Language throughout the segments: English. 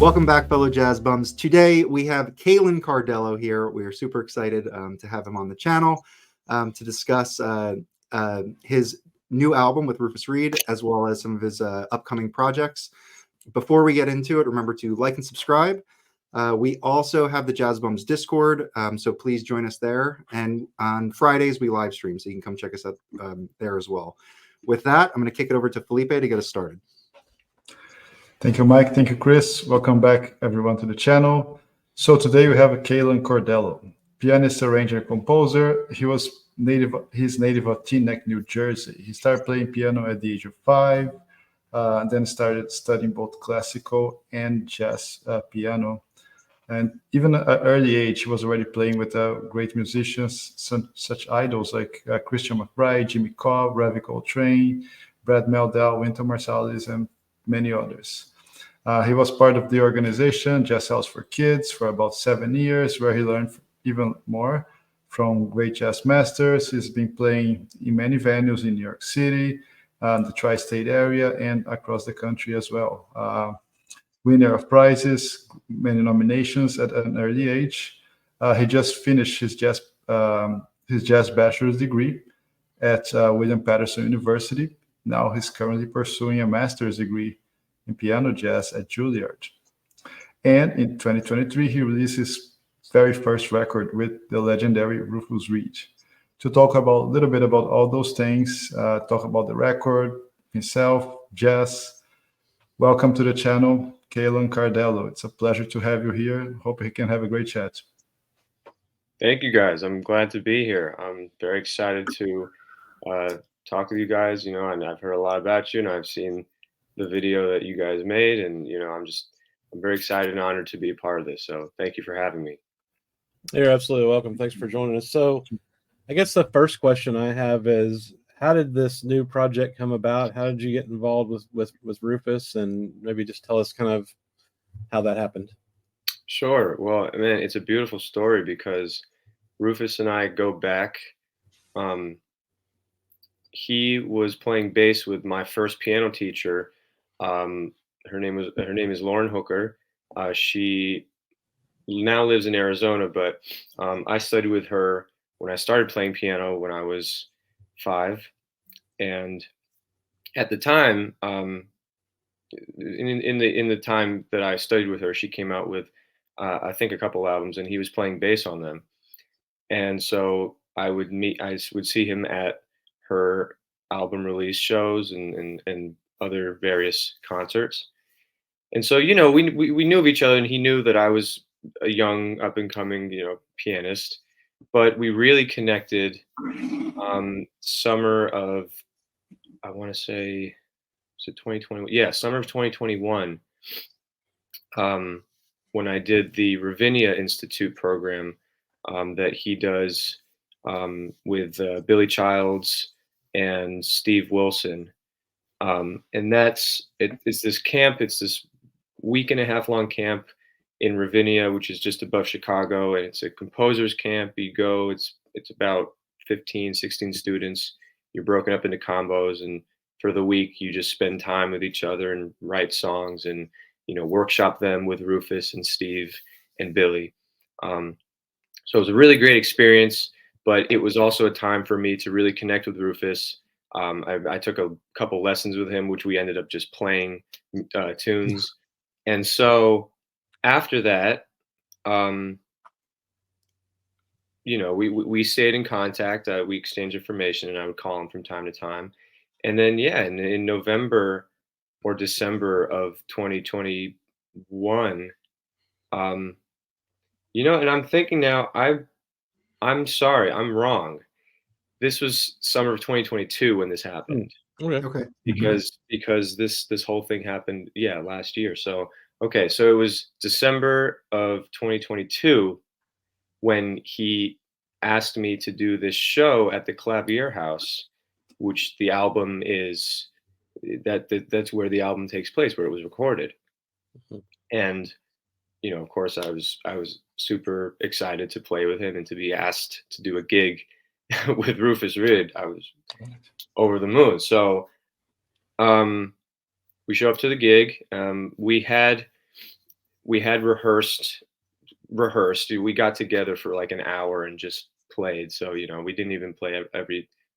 Welcome back, fellow jazz bums. Today we have Caelan Cardello here. We are super excited to have him on the channel to discuss his new album with Rufus Reid, as well as some of his upcoming projects. Before we get into it, remember to like and subscribe. We also have the Jazz Bums Discord, so please join us there. And on Fridays, we live stream, so you can come check us out there as well. With that, I'm going to kick it over to Felipe to get us started. Thank you, Mike. Thank you, Chris. Welcome back, everyone, to the channel. So today we have Caelan Cardello, pianist, arranger, composer. He's native of Teaneck, New Jersey. He started playing piano at the age of 5, and then started studying both classical and jazz piano. And even at an early age, he was already playing with great musicians, such idols like Christian McBride, Jimmy Cobb, Ravi Coltrane, Brad Meldau, Wynton Marsalis, and many others. He was part of the organization Jazz House for Kids for about 7 years, where he learned even more from great jazz masters. He's been playing in many venues in New York City, the tri-state area, and across the country as well. Winner of prizes, many nominations at an early age. He just finished his jazz bachelor's degree at William Patterson University. Now he's currently pursuing a master's degree in piano jazz at Juilliard. And in 2023, he released his very first record with the legendary Rufus Reid. To talk about a little bit about all those things, talk about the record, himself, jazz. Welcome to the channel, Caelan Cardello. It's a pleasure to have you here. Hope we can have a great chat. Thank you, guys. I'm glad to be here. I'm very excited to talk with you guys, and I've heard a lot about you, and I've seen the video that you guys made, and I'm very excited and honored to be a part of this. So thank you for having me. You're absolutely welcome. Thanks for joining us. So I guess the first question I have is, how did this new project come about? How did you get involved with Rufus, and maybe just tell us kind of how that happened? Sure. Well, man, it's a beautiful story because Rufus and I go back. He was playing bass with my first piano teacher. Her name is Lauren Hooker. She now lives in Arizona, but I studied with her when I started playing piano when I was 5, and at the time, in the time that I studied with her, she came out with I think a couple albums, and he was playing bass on them, and so I would see him at her album release shows and other various concerts. And so, we knew of each other, and he knew that I was a young up and coming, pianist, but we really connected summer of, I want to say, was it 2021? Yeah, summer of 2021, when I did the Ravinia Institute program that he does with Billy Childs and Steve Wilson. And it's this camp. It's this week-and-a-half long camp in Ravinia, which is just above Chicago. And it's a composer's camp. You go, it's about 15, 16 students. You're broken up into combos. And for the week, you just spend time with each other and write songs and, workshop them with Rufus and Steve and Billy. So it was a really great experience. But it was also a time for me to really connect with Rufus. I took a couple lessons with him, which we ended up just playing tunes. And so after that, we stayed in contact. We exchanged information, and I would call him from time to time. And then, in November or December of 2021, and I'm thinking now, I'm sorry, I'm wrong. This was summer of 2022 when this happened. Okay. Because this whole thing happened, last year. So so it was December of 2022 when he asked me to do this show at the Clavier House, which the album is that's where the album takes place, where it was recorded. Mm-hmm. And of course, I was super excited to play with him and to be asked to do a gig with Rufus Reid. I was over the moon. So we show up to the gig. We had we had rehearsed. We got together for like an hour and just played. So, you know, we didn't even play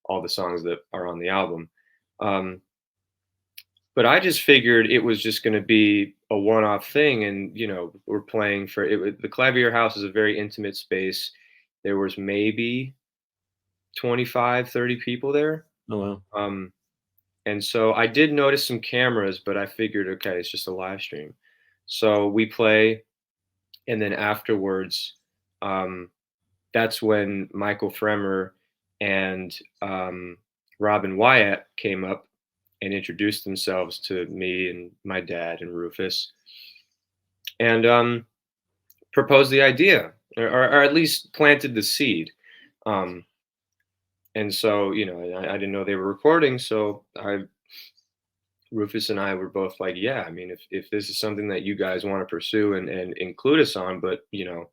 all the songs that are on the album. But I just figured it was just going to be a one-off thing. And, you know, we're playing for it. The Clavier House is a very intimate space. There was maybe 25, 30 people there. Oh wow. And so I did notice some cameras, but I figured, okay, it's just a live stream. So we play, and then afterwards, that's when Michael Fremer and Robin Wyatt came up and introduced themselves to me and my dad and Rufus, and proposed the idea, or at least planted the seed. And so, you know, I didn't know they were recording, so Rufus and I were both like, yeah, I mean, if this is something that you guys want to pursue and include us on, but, you know,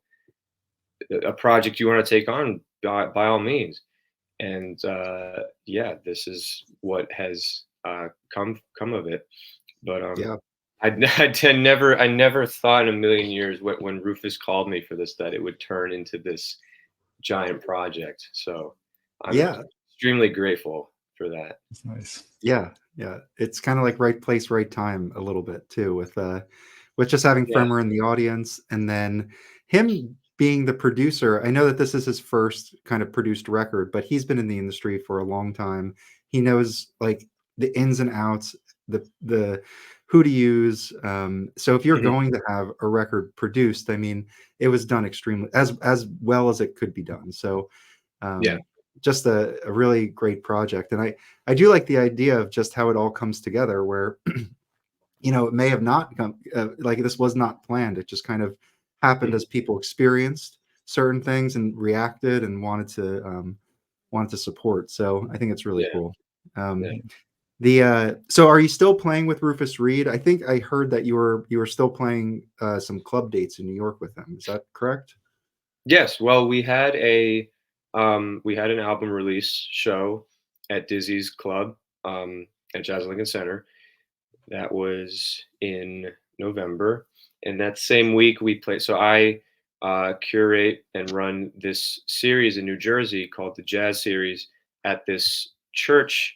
a project you want to take on, by all means. And yeah, this is what has come of it. But Yeah. I never thought in a million years when Rufus called me for this that it would turn into this giant project. So I'm extremely grateful for that. That's nice. Yeah. It's kind of like right place, right time a little bit too, with just having Fremer in the audience, and then him being the producer. I know that this is his first kind of produced record, but he's been in the industry for a long time. He knows like the ins and outs, the who to use. So if you're going to have a record produced, I mean, it was done extremely as well as it could be done. So just a really great project. And I do like the idea of just how it all comes together, where you know, it may have not come like this was not planned. It just kind of happened as people experienced certain things and reacted and wanted to support. So I think it's really cool. So are you still playing with Rufus Reid? I think I heard that you were still playing some club dates in New York with him. Is that correct? Yes. Well, we had an album release show at Dizzy's Club at Jazz Lincoln Center. That was in November, and that same week we played. So I curate and run this series in New Jersey called the Jazz Series at this church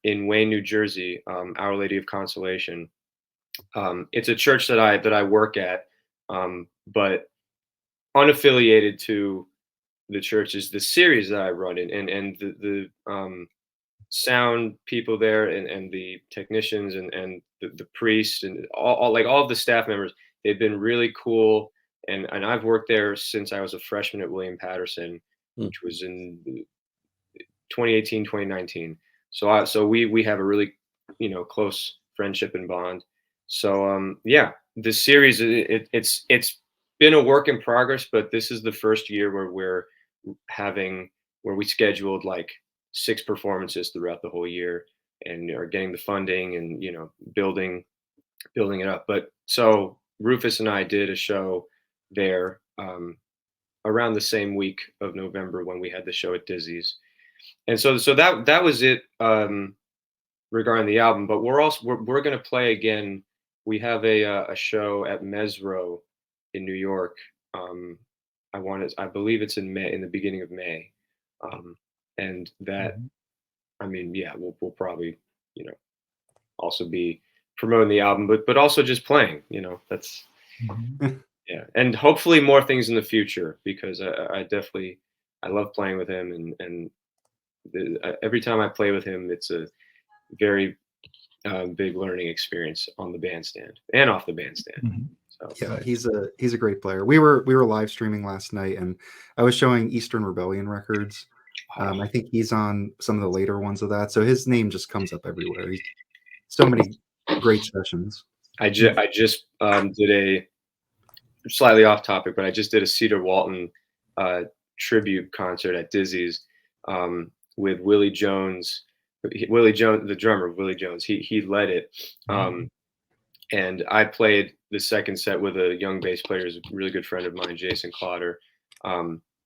in Wayne, New Jersey, Our Lady of Consolation. It's a church that I work at, but unaffiliated to the church is the series that I run in, and the sound people there and the technicians and the priests and all of the staff members. They've been really cool, and I've worked there since I was a freshman at William Patterson, which was in 2018, 2019. So we have a really, you know, close friendship and bond. So yeah, the series it's been a work in progress, but this is the first year where we scheduled like 6 performances throughout the whole year and are getting the funding and, you know, building it up. But so Rufus and I did a show there around the same week of November when we had the show at Dizzy's. And so that was it regarding the album. But we're going to play again. We have a show at Mesro in New York. I believe it's in May, in the beginning of May. And that, I mean, yeah, we'll probably, you know, also be promoting the album, but also just playing, you know, that's, yeah. And hopefully more things in the future, because I love playing with him, and every time I play with him, it's a very big learning experience on the bandstand and off the bandstand. So, yeah, he's a great player. We were live streaming last night, and I was showing Eastern Rebellion records. I think he's on some of the later ones of that, so his name just comes up everywhere. He's so many great sessions. I just did a slightly off topic, but I just did a Cedar Walton tribute concert at Dizzy's with Willie Jones. Willie Jones, the drummer, Willie Jones, he led it. And I played the second set with a young bass player, who's a really good friend of mine, Jason Clotter.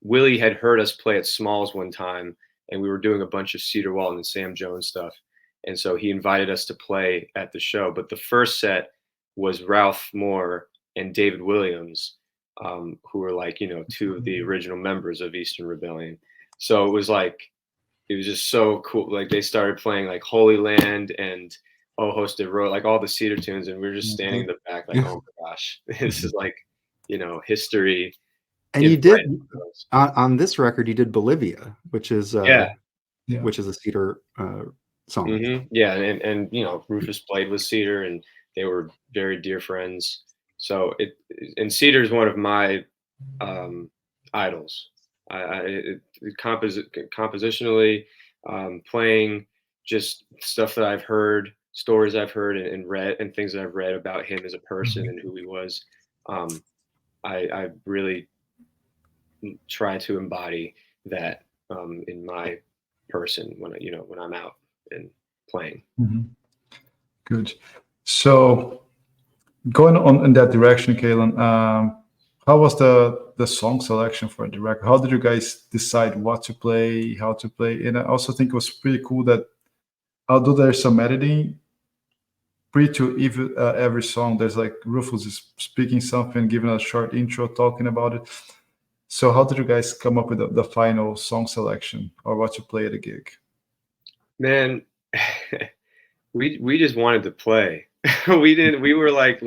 Willie had heard us play at Smalls one time, and we were doing a bunch of Cedar Walton and Sam Jones stuff. And so he invited us to play at the show. But the first set was Ralph Moore and David Williams, who were like, two of the original members of Eastern Rebellion. So it was just so cool. Like they started playing like Holy Land and Oh Hosted Road, like all the Cedar tunes, and we were just standing in the back like, oh my gosh, this is like, history. And you did on this record, you did Bolivia, which is which is a Cedar song. Mm-hmm. Yeah, and Rufus played with Cedar, and they were very dear friends. So Cedar is one of my idols. Compositionally, playing, just stuff that I've heard, stories I've heard and read, and things that I've read about him as a person and who he was. I really try to embody that in my person when I'm out and playing. Good. So going on in that direction, Caelan, how was the song selection for the record? How did you guys decide what to play, how to play? And I also think it was pretty cool that although there's some editing, to every song, there's like Rufus is speaking something, giving a short intro, talking about it. So how did you guys come up with the final song selection or what to play at a gig? Man, we just wanted to play. We were like,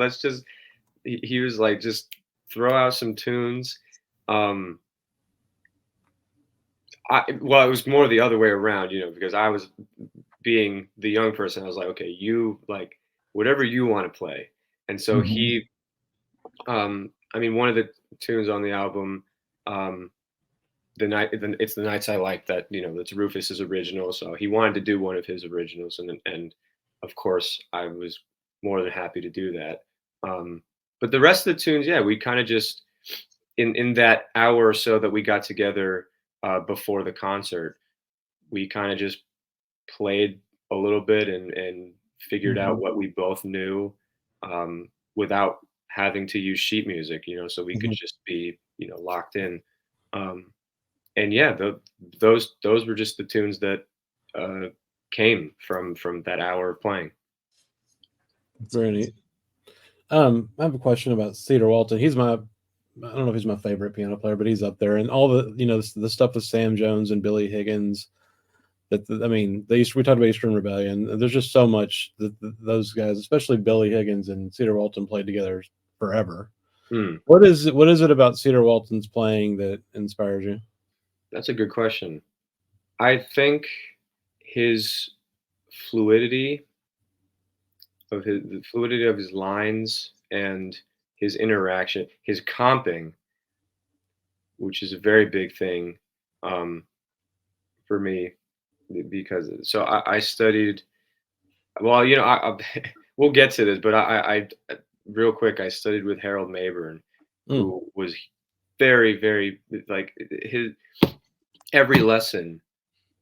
he was like, just throw out some tunes. Well, it was more the other way around, because I was being the young person. I was like, okay, you like whatever you want to play. And so he, one of the tunes on the album, it's the Nights I Like, that that's Rufus's original, so he wanted to do one of his originals, and of course I was more than happy to do that. But the rest of the tunes, we kind of just in that hour or so that we got together before the concert, we kind of just played a little bit and figured out what we both knew without having to use sheet music, so we could just be locked in. And those were just the tunes that came from that hour of playing. Very neat. I have a question about Cedar Walton. I don't know if he's my favorite piano player, but he's up there. And all the the stuff with Sam Jones and Billy Higgins. We talked about Eastern Rebellion. There's just so much that those guys, especially Billy Higgins and Cedar Walton, played together forever. What is it about Cedar Walton's playing that inspires you? That's a good question. I think his fluidity of his lines and his interaction, his comping, which is a very big thing for me, because I studied. Well, we'll get to this, but I real quick, I studied with Harold Mayburn, who was very, very, like, his every lesson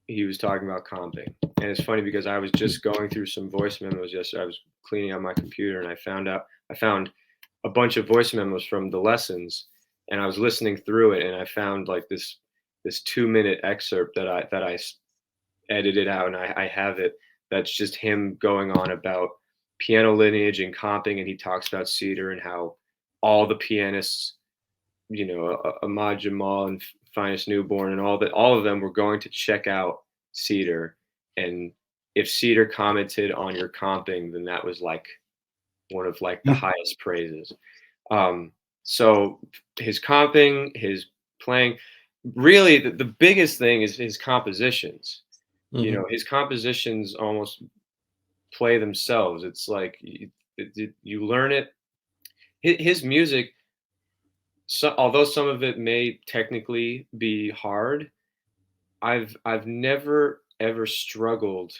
he was talking about comping. And it's funny because I was just going through some voice memos yesterday. I was cleaning out my computer and I found a bunch of voice memos from the lessons, and I was listening through it, and I found like this 2-minute excerpt that I edited out, and I have it. That's just him going on about piano lineage and comping, and he talks about Cedar and how all the pianists, Ahmad Jamal and Finest Newborn and all of them were going to check out Cedar, and if Cedar commented on your comping, then that was like one of like the highest praises. So his comping, his playing, really the biggest thing is his compositions. His compositions almost play themselves. It's like you learn it. His music, although some of it may technically be hard, I've never ever struggled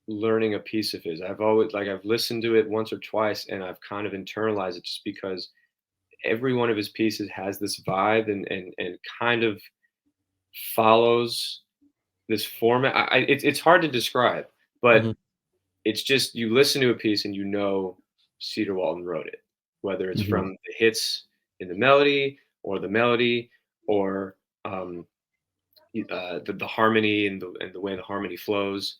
learning a piece of his. I've always I've listened to it once or twice and I've kind of internalized it, just because every one of his pieces has this vibe and kind of follows this format. It's hard to describe, but it's just, you listen to a piece and Cedar Walton wrote it, whether it's from the hits in the melody or the harmony and the way the harmony flows,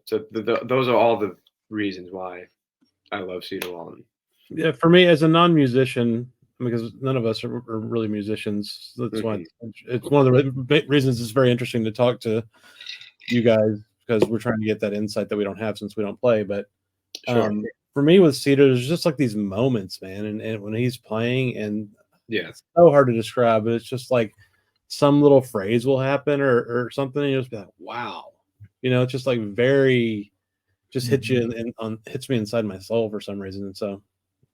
so those are all the reasons why I love Cedar Walton. Yeah, for me as a non-musician, because none of us are really musicians, so that's why it's one of the reasons it's very interesting to talk to you guys, because we're trying to get that insight that we don't have since we don't play. But Sure. For me with Cedar, there's just like these moments, man, and when he's playing, and Yeah, it's so hard to describe, but it's just like some little phrase will happen or something, and you'll just be like, wow, it's just like very, just hits you hits me inside my soul for some reason, and so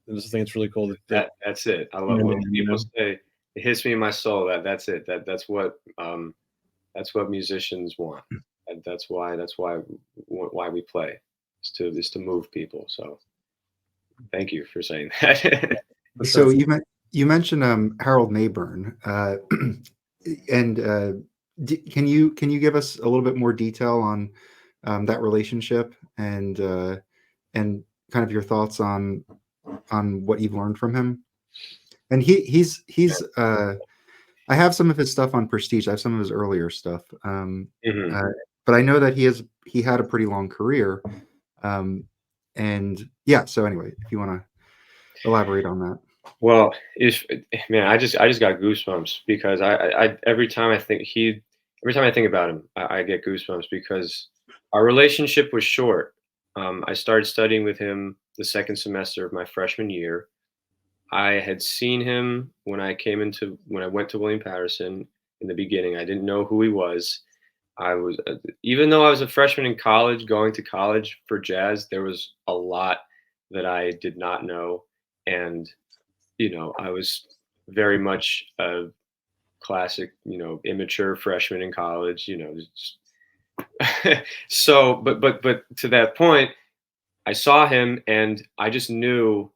I just think it's really cool that's it. I love when people say it hits me in my soul. That's it. That's what musicians want. And that's why we play, is to move people. So thank you for saying that. So you mentioned Harold Mayburn, and can you give us a little bit more detail on that relationship and kind of your thoughts on what you've learned from him? And he's I have some of his stuff on Prestige. I have some of his earlier stuff, but I know that he had a pretty long career, and yeah. So anyway, if you want to elaborate on that. Well, I just got goosebumps because I every time I think about him, I get goosebumps because our relationship was short. I started studying with him the second semester of my freshman year. I had seen him when I went to William Patterson in the beginning. I didn't know who he was. I was even though I was a freshman in college, going to college for jazz, there was a lot that I did not know, and I was very much a classic, immature freshman in college, so, but to that point, I saw him and I just knew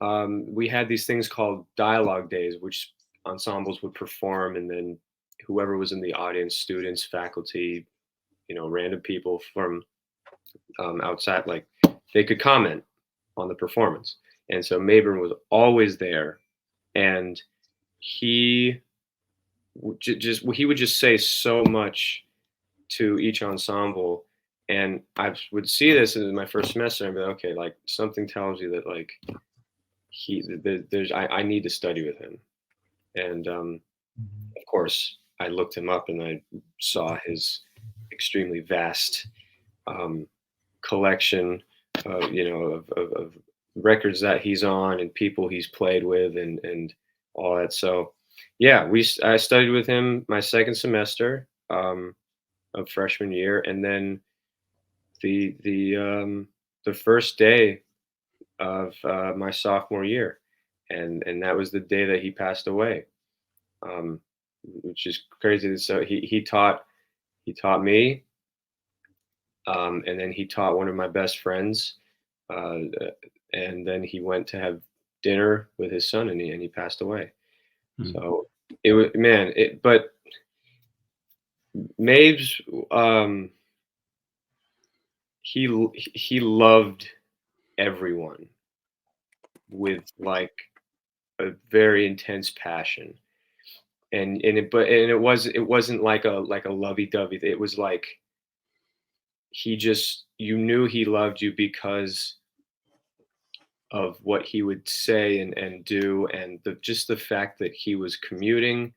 we had these things called dialogue days, which ensembles would perform, and then whoever was in the audience, students, faculty, random people from outside, like they could comment on the performance. And so Mayburn was always there, and he would just say so much to each ensemble. And I would see this in my first semester and be like, okay, like something tells you that like I need to study with him. And of course, I looked him up and I saw his extremely vast collection, of records that he's on and people he's played with and all that. So, yeah, I studied with him my second semester of freshman year, and then the first day of my sophomore year, and that was the day that he passed away, which is crazy. So he taught me, and then he taught one of my best friends, and then he went to have dinner with his son, and he passed away. So it was, man, but Mabes, he loved everyone with like a very intense passion, and it wasn't like a lovey-dovey. It was like you knew he loved you because of what he would say and do, and just the fact that he was commuting,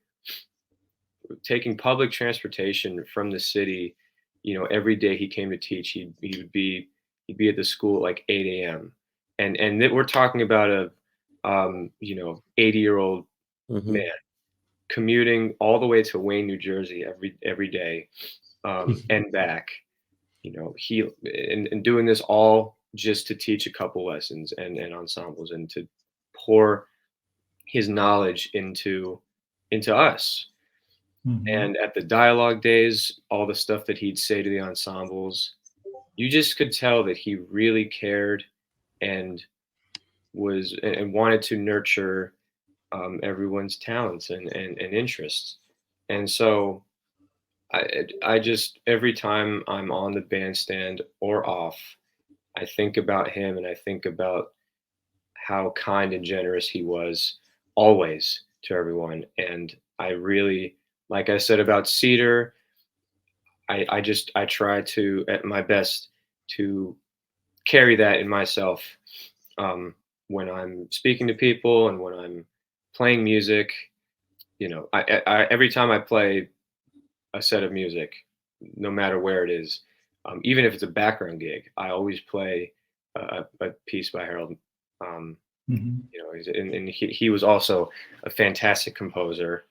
taking public transportation from the city, every day he came to teach. He'd be at the school at like 8 a.m. and we're talking about a 80-year-old man commuting all the way to Wayne, New Jersey every day, and back. He and doing this all just to teach a couple lessons and ensembles and to pour his knowledge into us. And at the dialogue days, all the stuff that he'd say to the ensembles, you just could tell that he really cared and wanted to nurture everyone's talents and interests. And so I just, every time I'm on the bandstand or off, I think about him and I think about how kind and generous he was always to everyone. And I really, like I said about Cedar, I try to, at my best, to carry that in myself when I'm speaking to people and when I'm playing music. You know, I every time I play a set of music, no matter where it is, even if it's a background gig, I always play a piece by Harold. You know, and he was also a fantastic composer.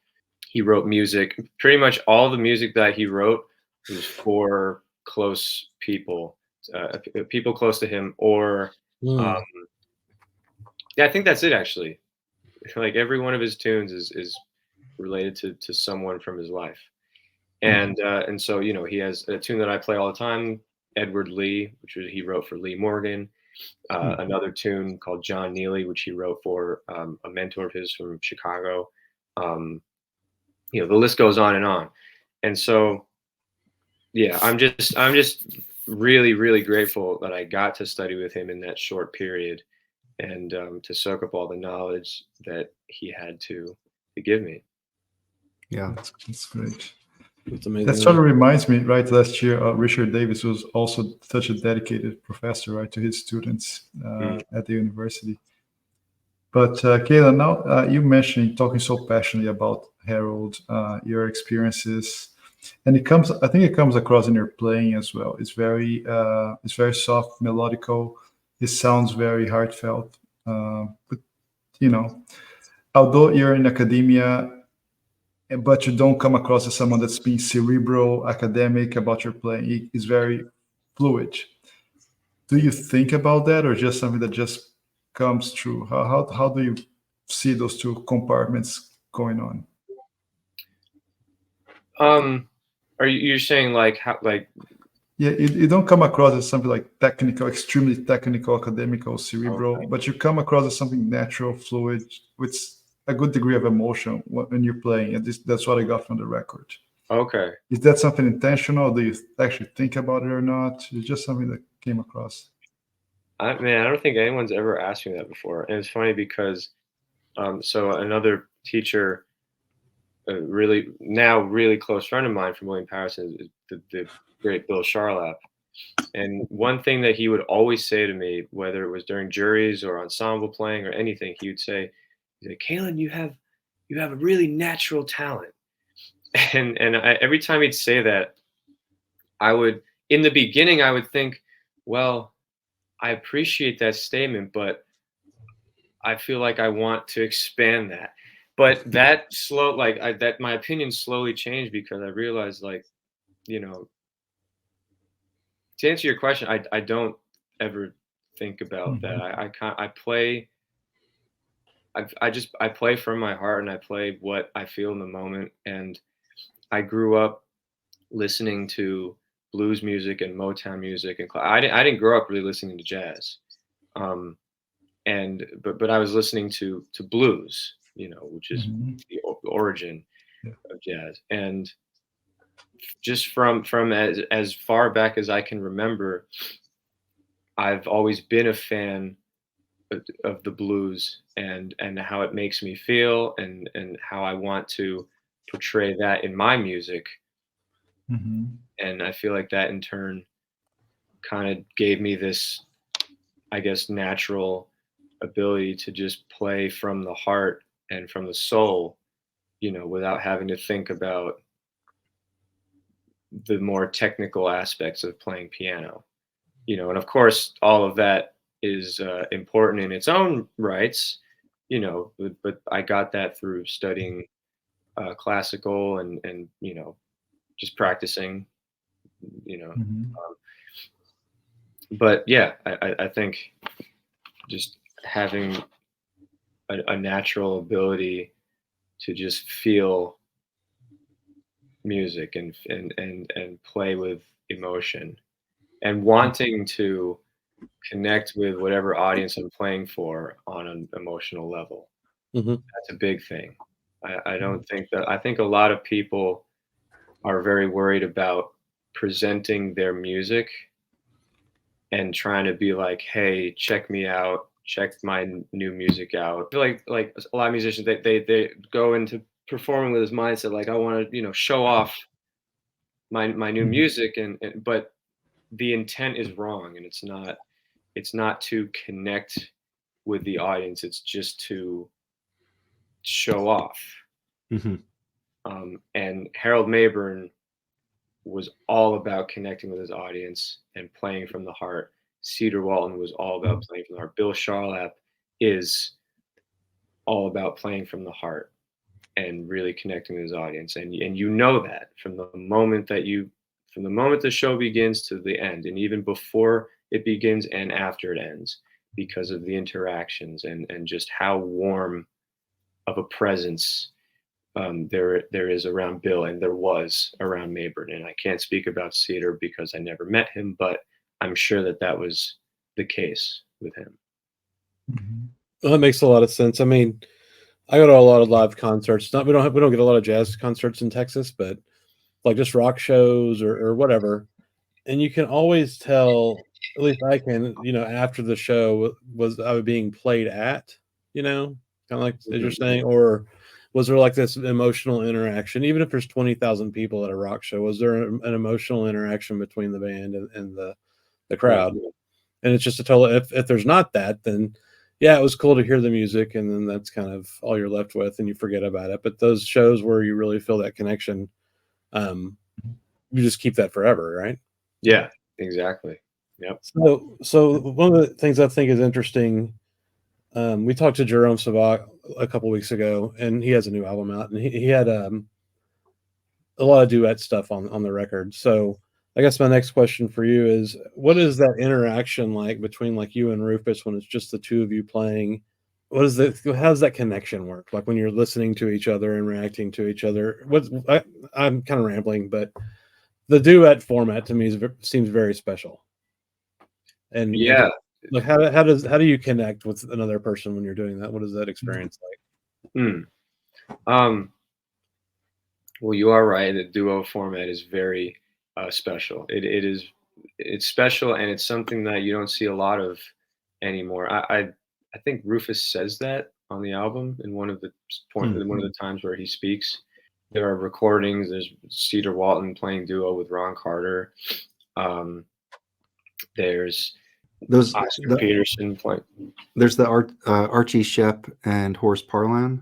He wrote music. Pretty much all the music that he wrote was for close people, people close to him, or um, yeah, I think that's it actually. Like every one of his tunes is related to someone from his life. And so, you know, he has a tune that I play all the time, Edward Lee, which he wrote for Lee Morgan. Another tune called John Neely, which he wrote for a mentor of his from Chicago. You know, the list goes on and on. And so, yeah, I'm just really grateful that I got to study with him in that short period, and to soak up all the knowledge that he had to give me. Yeah, that's great. That's amazing. That sort of reminds me, right? Last year, Richard Davis was also such a dedicated professor, right, to his students at the university. But Caelan, now you mentioned talking so passionately about Harold, your experiences, and I think it comes across in your playing as well. It's very soft, melodical. It sounds very heartfelt. But you know, although you're in academia, but you don't come across as someone that's being cerebral, academic about your playing. It's very fluid. Do you think about that, or just something that just comes through? How do you see those two compartments going on? Are you're saying like how like? Yeah, you don't come across as something like technical, extremely technical, academical, cerebral, Okay. but you come across as something natural, fluid, with a good degree of emotion when you're playing. And that's what I got from the record. Okay. Is that something intentional? Do you actually think about it or not? It's just something that came across. I don't think anyone's ever asked me that before, and it's funny because so another teacher, really close friend of mine from William Patterson, is the great Bill Charlap. And one thing that he would always say to me, whether it was during juries or ensemble playing or anything, he'd say, "Caelan, you have a really natural talent." And every time he'd say that, in the beginning, I would think, well, I appreciate that statement, but I feel like I want to expand that. But that my opinion slowly changed because I realized, like, you know, to answer your question, I don't ever think about that. I play. I play from my heart, and I play what I feel in the moment. And I grew up listening to blues music and Motown music, and I didn't grow up really listening to jazz. But I was listening to blues, you know, which is the origin Yeah. of jazz. And just from as far back as I can remember, I've always been a fan of the blues and how it makes me feel, and how I want to portray that in my music. And I feel like that in turn kind of gave me this, I guess, natural ability to just play from the heart and from the soul, you know, without having to think about the more technical aspects of playing piano, you know. And of course, all of that is important in its own rights, you know, but I got that through studying classical and, you know, just practicing, you know. But yeah, I think just having a natural ability to just feel music and play with emotion and wanting to connect with whatever audience I'm playing for on an emotional level. That's a big thing. I don't think that I think a lot of people are very worried about presenting their music and trying to be like, "Hey, check me out, check my new music out." I feel like a lot of musicians, they go into performing with this mindset like, I want to, you know, show off my new music, and but the intent is wrong, and it's not to connect with the audience. It's just to show off. Mm-hmm. And Harold Mayburn was all about connecting with his audience and playing from the heart. Cedar Walton was all about playing from the heart. Bill Charlap is all about playing from the heart and really connecting with his audience. And you know that from the moment the show begins to the end, and even before it begins and after it ends, because of the interactions and just how warm of a presence there is around Bill, and there was around Mayburn. And I can't speak about Cedar because I never met him, but I'm sure that was the case with him. Mhm. Well, that makes a lot of sense. I mean, I go to a lot of live concerts. We don't get a lot of jazz concerts in Texas, but like just rock shows or whatever. And you can always tell, at least I can, after the show was I being played at, kind of like as you're saying, or was there like this emotional interaction? Even if there's 20,000 people at a rock show, was there an emotional interaction between the band and the crowd? And it's just a total, if there's not that, then yeah, it was cool to hear the music, and then that's kind of all you're left with, and you forget about it. But those shows where you really feel that connection, you just keep that forever, right? Yeah, exactly. Yep. So one of the things I think is interesting, we talked to Jerome Savak a couple weeks ago, and he has a new album out, and he had a lot of duet stuff on the record. So I guess my next question for you is, what is that interaction like between like you and Rufus when it's just the two of you playing? How does that connection work? Like when you're listening to each other and reacting to each other? I'm kind of rambling, but the duet format to me seems very special. And yeah, like how do you connect with another person when you're doing that? What is that experience like? Well, you are right. The duo format is very special. It's special, and it's something that you don't see a lot of anymore. I think Rufus says that on the album in one of the times where he speaks. There are recordings. There's Cedar Walton playing duo with Ron Carter. There's Oscar Peterson playing. There's the Archie Shepp and Horace Parlan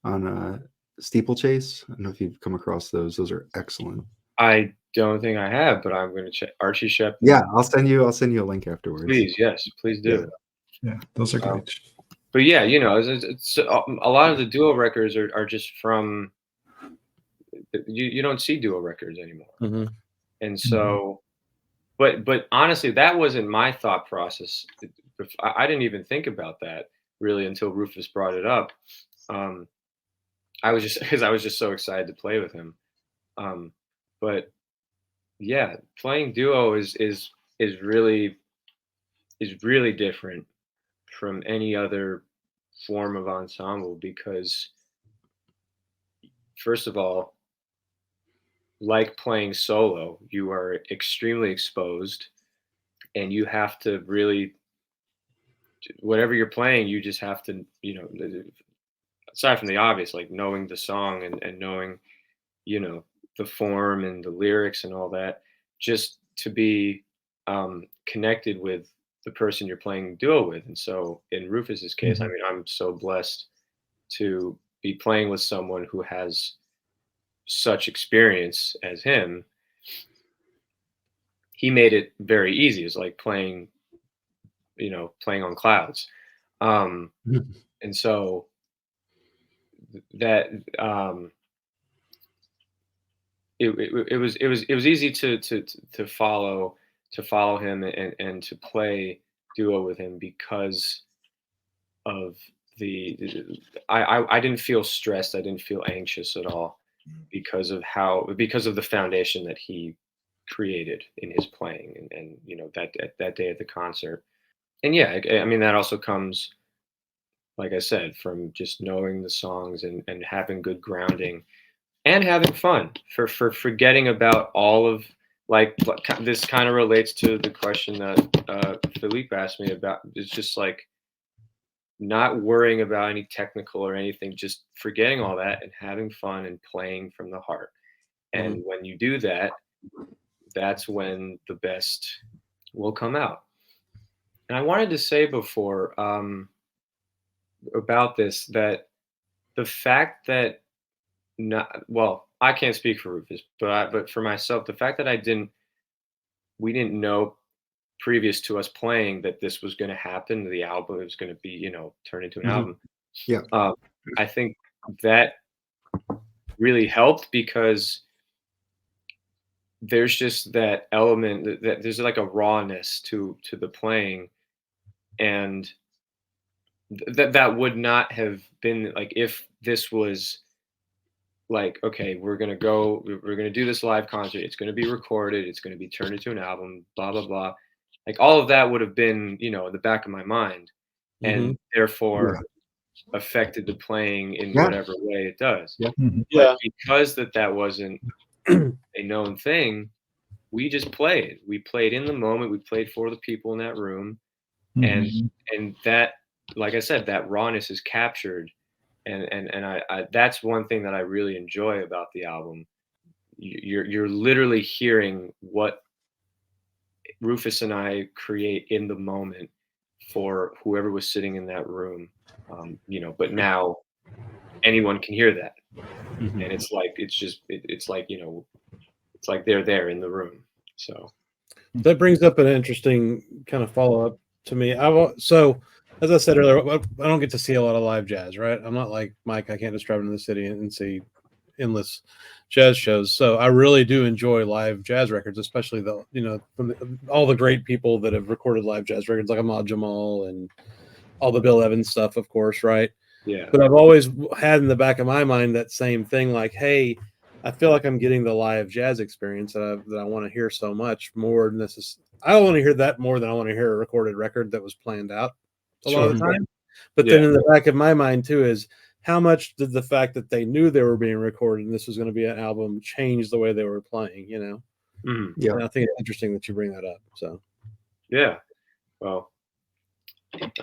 on Steeplechase. I don't know if you've come across those. Those are excellent. I don't think I have, but I'm going to check Archie Shepp. Yeah, I'll send you a link afterwards. Please, yes, please do. Yeah, those are great. But yeah, it's a lot of the duo records are just from. You don't see duo records anymore, Mm-hmm. and so, but honestly, that wasn't my thought process. I didn't even think about that really until Rufus brought it up. I was just so excited to play with him. But yeah, playing duo is really different from any other form of ensemble because, first of all, like playing solo, you are extremely exposed, and you have to really, whatever you're playing, you just have to, aside from the obvious, like knowing the song and knowing, the form and the lyrics and all that, just to be connected with the person you're playing duo with. And so in Rufus's case, I mean, I'm so blessed to be playing with someone who has such experience as him. He made it very easy. It's like playing on clouds. And so that it was easy to follow him and to play duo with him because of I didn't feel stressed. I didn't feel anxious at all because of the foundation that he created in his playing and that day at the concert. And yeah, I mean, that also comes, like I said, from just knowing the songs and having good grounding and having fun for forgetting about all of, like this kind of relates to the question that Philippe asked me about. It's just like not worrying about any technical or anything, just forgetting all that and having fun and playing from the heart. And when you do that, that's when the best will come out. And I wanted to say before, about this, that the fact that I can't speak for Rufus, but for myself, the fact that we didn't know previous to us playing that this was going to happen, the album was going to be, turned into an album. Yeah. I think that really helped, because there's just that element that there's like a rawness to the playing, and that would not have been like if this was like, okay, we're gonna do this live concert, it's gonna be recorded, it's gonna be turned into an album, blah blah blah. Like all of that would have been, in the back of my mind, and therefore affected the playing in whatever way it does. Yeah. But because that wasn't a known thing, we just played. We played in the moment. We played for the people in that room, and that, like I said, that rawness is captured, and I that's one thing that I really enjoy about the album. You're literally hearing what Rufus and I create in the moment for whoever was sitting in that room, But now anyone can hear that, and it's like it's like they're there in the room. So that brings up an interesting kind of follow up to me. So as I said earlier, I don't get to see a lot of live jazz, right? I'm not like Mike. I can't just drive into the city and see endless jazz shows. So I really do enjoy live jazz records, especially from all the great people that have recorded live jazz records, like Ahmad Jamal and all the Bill Evans stuff, of course, right? Yeah. But I've always had in the back of my mind that same thing, like, hey, I feel like I'm getting the live jazz experience that I want to hear so much more than this is. I want to hear that more than I want to hear a recorded record that was planned out a lot of the time. But then in the back of my mind too is, how much did the fact that they knew they were being recorded and this was going to be an album change the way they were playing, Yeah. And I think it's interesting that you bring that up. So yeah. Well, there's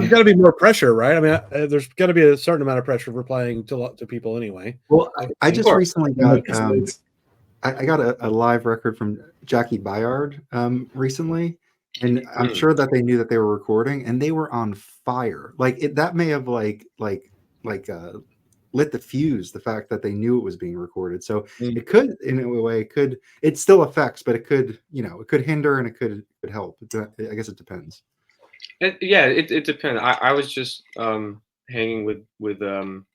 got to be more pressure, right? I mean, there's got to be a certain amount of pressure for playing to people anyway. Well, I just recently got I got a live record from Jackie Bayard recently, and I'm sure that they knew that they were recording, and they were on fire. Like that may have lit the fuse. The fact that they knew it was being recorded, so it could, in a way, it still affects, but it could, it could hinder and it could help. I guess it depends. It depends. I was just hanging with Bill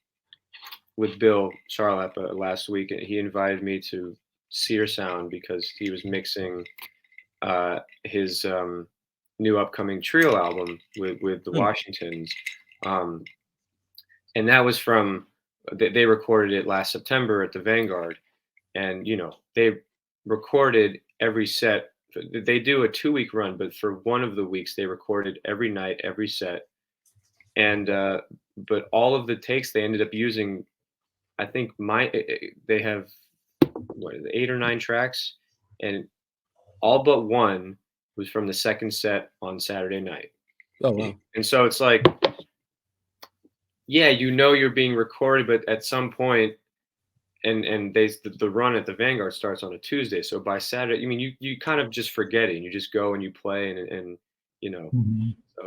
Charlap last week, and he invited me to Sear Sound because he was mixing his new upcoming trio album with the Washingtons, and that was from they recorded it last September at the Vanguard, and they recorded every set. They do a 2-week run, but for one of the weeks they recorded every night, every set, and but all of the takes they ended up using, I think they have 8 or 9 tracks, and all but one was from the second set on Saturday night. Oh wow! And so it's like, you're being recorded, but at some point. And the run at the Vanguard starts on a Tuesday, so by Saturday, I mean, you kind of just forget it, and you just go and you play, and so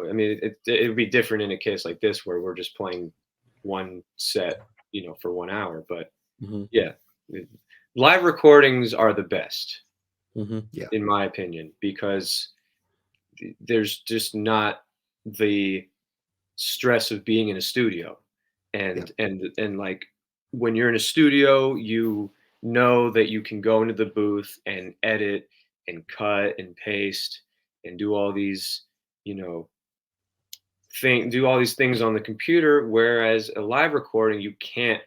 I mean, it would be different in a case like this where we're just playing one set, for 1 hour. But live recordings are the best, in my opinion, because there's just not the stress of being in a studio, and like. When you're in a studio, you know that you can go into the booth and edit and cut and paste and do all these, do all these things on the computer. Whereas a live recording, you can't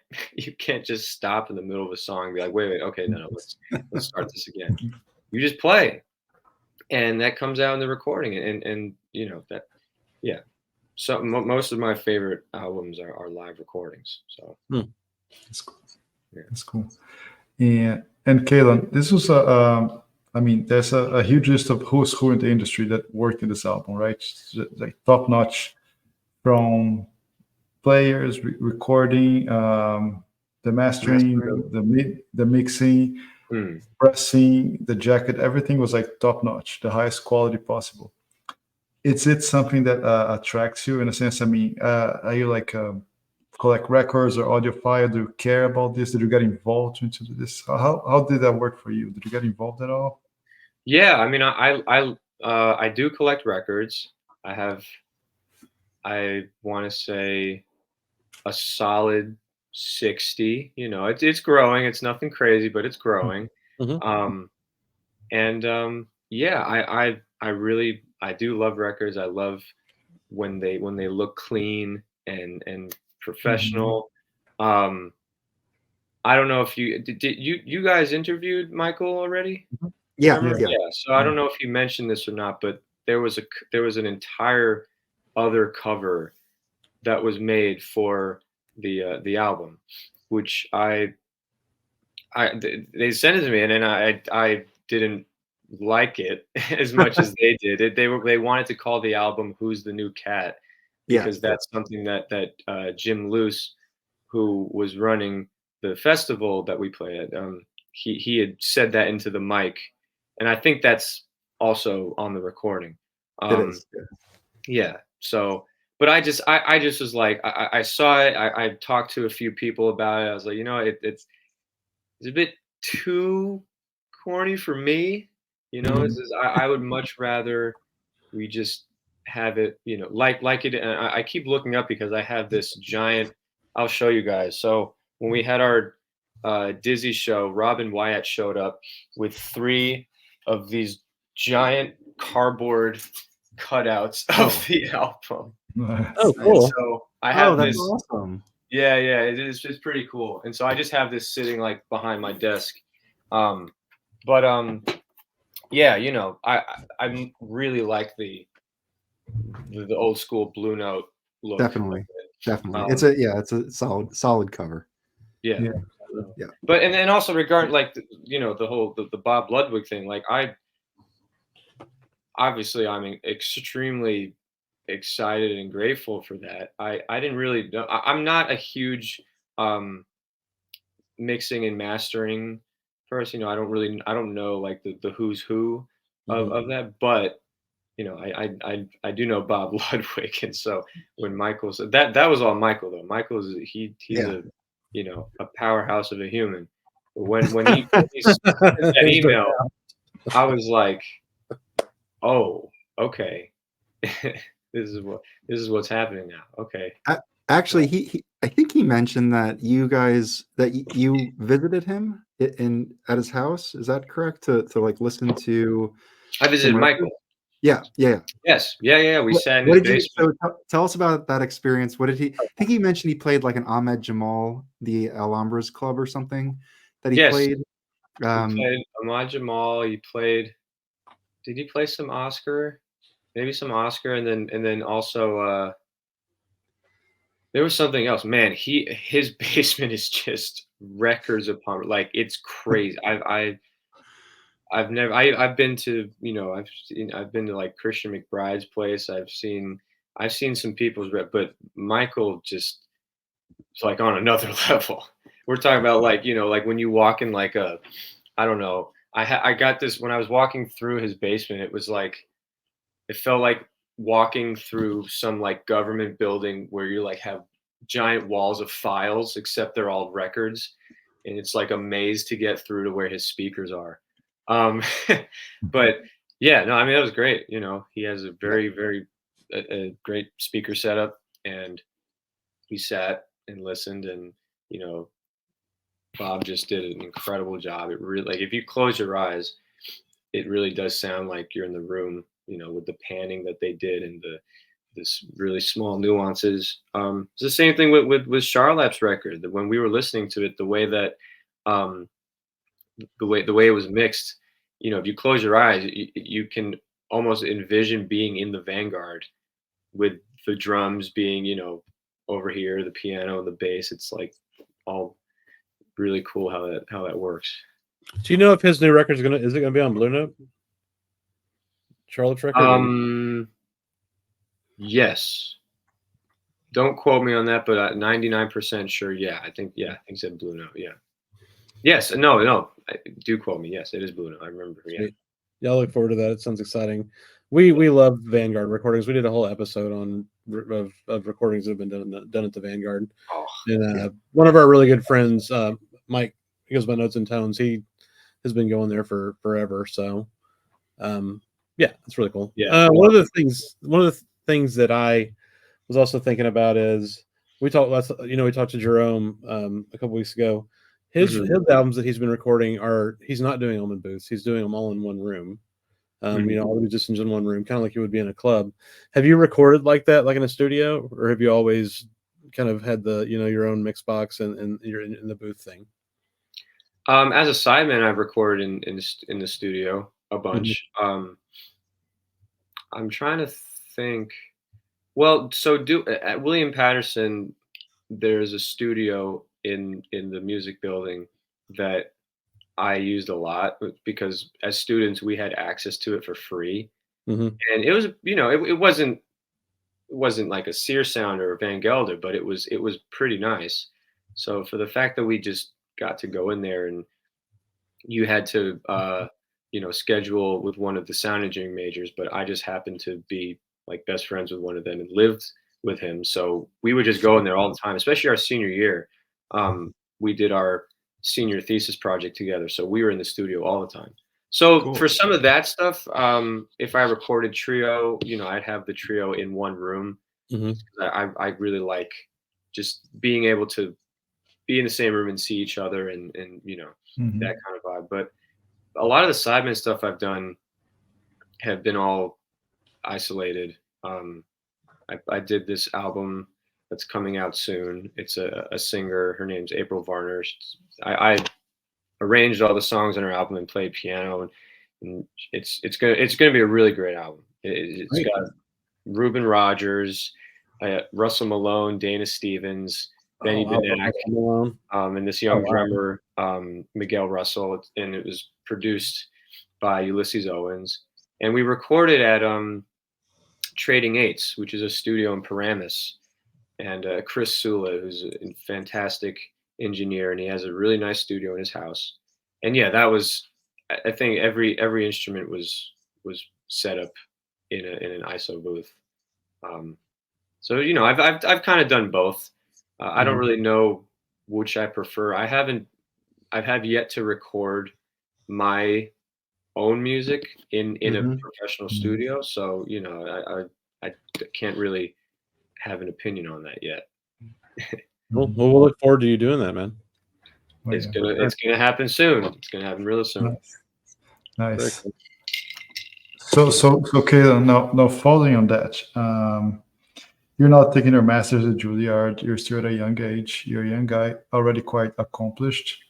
just stop in the middle of a song and be like, wait, okay, no, let's start this again. You just play, and that comes out in the recording, and that, So most of my favorite albums are live recordings. So. That's cool. Yeah. That's cool. And Caelan, this was there's a huge list of who's who in the industry that worked in this album, right? Like top notch, from players, recording, the mastering, the mixing, pressing, the jacket, everything was like top notch, the highest quality possible. is it something that attracts you in a sense? I mean, are you like collect records or audiophile? Do you care about this? Did you get involved into this? How did that work for you? Did you get involved at all? Yeah, I mean, I do collect records. I want to say a solid 60. You know, it's growing. It's nothing crazy, but it's growing. Mhm. Yeah, I do love records. I love when they look clean and professional. Um, I don't know if did you guys interviewed Michael already? Yeah, Remember? yeah. Yeah. So I don't know if you mentioned this or not, but there was an entire other cover that was made for the album, which they sent it to me, and then I didn't like it as much as they did. They wanted to call the album "Who's the New Cat" Yeah. because that's something that Jim Luce, who was running the festival that we play at, he had said that into the mic, and I think that's also on the recording. It is. Yeah. Yeah. So, but I just was like, I saw it. I talked to a few people about it. I was like, it's a bit too corny for me. You know, I would much rather we just have it, like it. And I keep looking up because I have this giant. I'll show you guys. So when we had our Dizzy show, Robin Wyatt showed up with 3 of these giant cardboard cutouts of the album. Oh, cool. And so I have that's this. awesome. Yeah, it's pretty cool. And so I just have this sitting like behind my desk. Yeah, I really like the old school Blue Note look. Definitely. It's a solid cover. Yeah. Yeah. Yeah. But and then also regarding like the whole the Bob Ludwig thing, like I'm extremely excited and grateful for that. I didn't really know. I'm not a huge mixing and mastering person. I don't know like the who's who of that, but I do know Bob Ludwig, and so when Michael said that was all Michael though. He's a powerhouse of a human. But when he sent that email, I was like, oh, okay. This is what's happening now. Okay. Actually, he I think he mentioned that you visited him at his house. Is that correct? To like listen to. I visited Michael. Yeah. Yes. Yeah. We sat in What his did basement. So tell us about that experience. What did he? I think he mentioned he played like an Ahmed Jamal, the Alhambras Club or something that he Yes. played. He played Ahmad Jamal. Did he play some Oscar? Maybe some Oscar, and then also there was something else. Man, his basement is just records upon like it's crazy. I've been to I've been to like Christian McBride's place. I've seen some people's but Michael just it's like on another level. We're talking about like like when you walk in like I don't know. I got this when I was walking through his basement. It felt like walking through some like government building where you like have giant walls of files, except they're all records, and it's like a maze to get through to where his speakers are. But yeah, no, I mean that was great. He has a very a great speaker setup, and we sat and listened, and Bob just did an incredible job. It really like if you close your eyes, it really does sound like you're in the room. With the panning that they did and this really small nuances. It's the same thing with Charlap's record. That when we were listening to it, the way that the way it was mixed, if you close your eyes, you can almost envision being in the vanguard with the drums being over here, the piano, the bass. It's like all really cool how that works. Do you know if his new record is it gonna be on Blue Note? Charlotte's record? Yes. Don't quote me on that, but 99% sure. Yeah, I think it said Blue Note. Yeah. Yes. No. Do quote me. Yes, it is Blue Note. I remember. Yeah. I look forward to that. It sounds exciting. we love Vanguard recordings. We did a whole episode on of recordings that have been done at the Vanguard. Oh, And one of our really good friends, Mike, he goes by Notes and Tones. He has been going there for forever. So, yeah, it's really cool. Yeah. One of the things that I was also thinking about is we talked to Jerome a couple weeks ago. His albums that he's been recording he's not doing them in booths. He's doing them all in one room. All the musicians in one room, kind of like you would be in a club. Have you recorded like that, like in a studio, or have you always kind of had the your own mix box and you're in the booth thing? As a sideman, I've recorded in the studio a bunch. I'm trying to think. Well, so at William Patterson, there's a studio in the music building that I used a lot because as students we had access to it for free, and it was it wasn't like a Sear Sound or a Van Gelder, but it was pretty nice. So for the fact that we just got to go in there and you had to schedule with one of the sound engineering majors, but I just happened to be like best friends with one of them and lived with him, so we would just go in there all the time, especially our senior year. We did our senior thesis project together, so we were in the studio all the time. So Cool. for some of that stuff, if I recorded trio, I'd have the trio in one room. I really like just being able to be in the same room and see each other and that kind of vibe. But a lot of the sideman stuff I've done have been all isolated. I did this album that's coming out soon. It's a singer. Her name's April Varner. I arranged all the songs on her album and played piano, and it's gonna be a really great album. It's got Reuben Rogers, Russell Malone, Dana Stevens, Benny Benack, and this young drummer, Miguel Russell, and it was produced by Ulysses Owens. And we recorded at Trading Eights, which is a studio in Paramus, and Chris Sula, who's a fantastic engineer, and he has a really nice studio in his house. And yeah, that was, I think every instrument was set up in an ISO booth. So I've kind of done both. I don't really know which I prefer. I have yet to record my own music in a professional studio, so I can't really have an opinion on that yet. Well, we'll look forward to you doing that, man. It's gonna happen soon. It's gonna happen really soon. Nice. So Caelan, now following on that, you're not taking your master's at Juilliard. You're still at a young age. You're a young guy, already quite accomplished.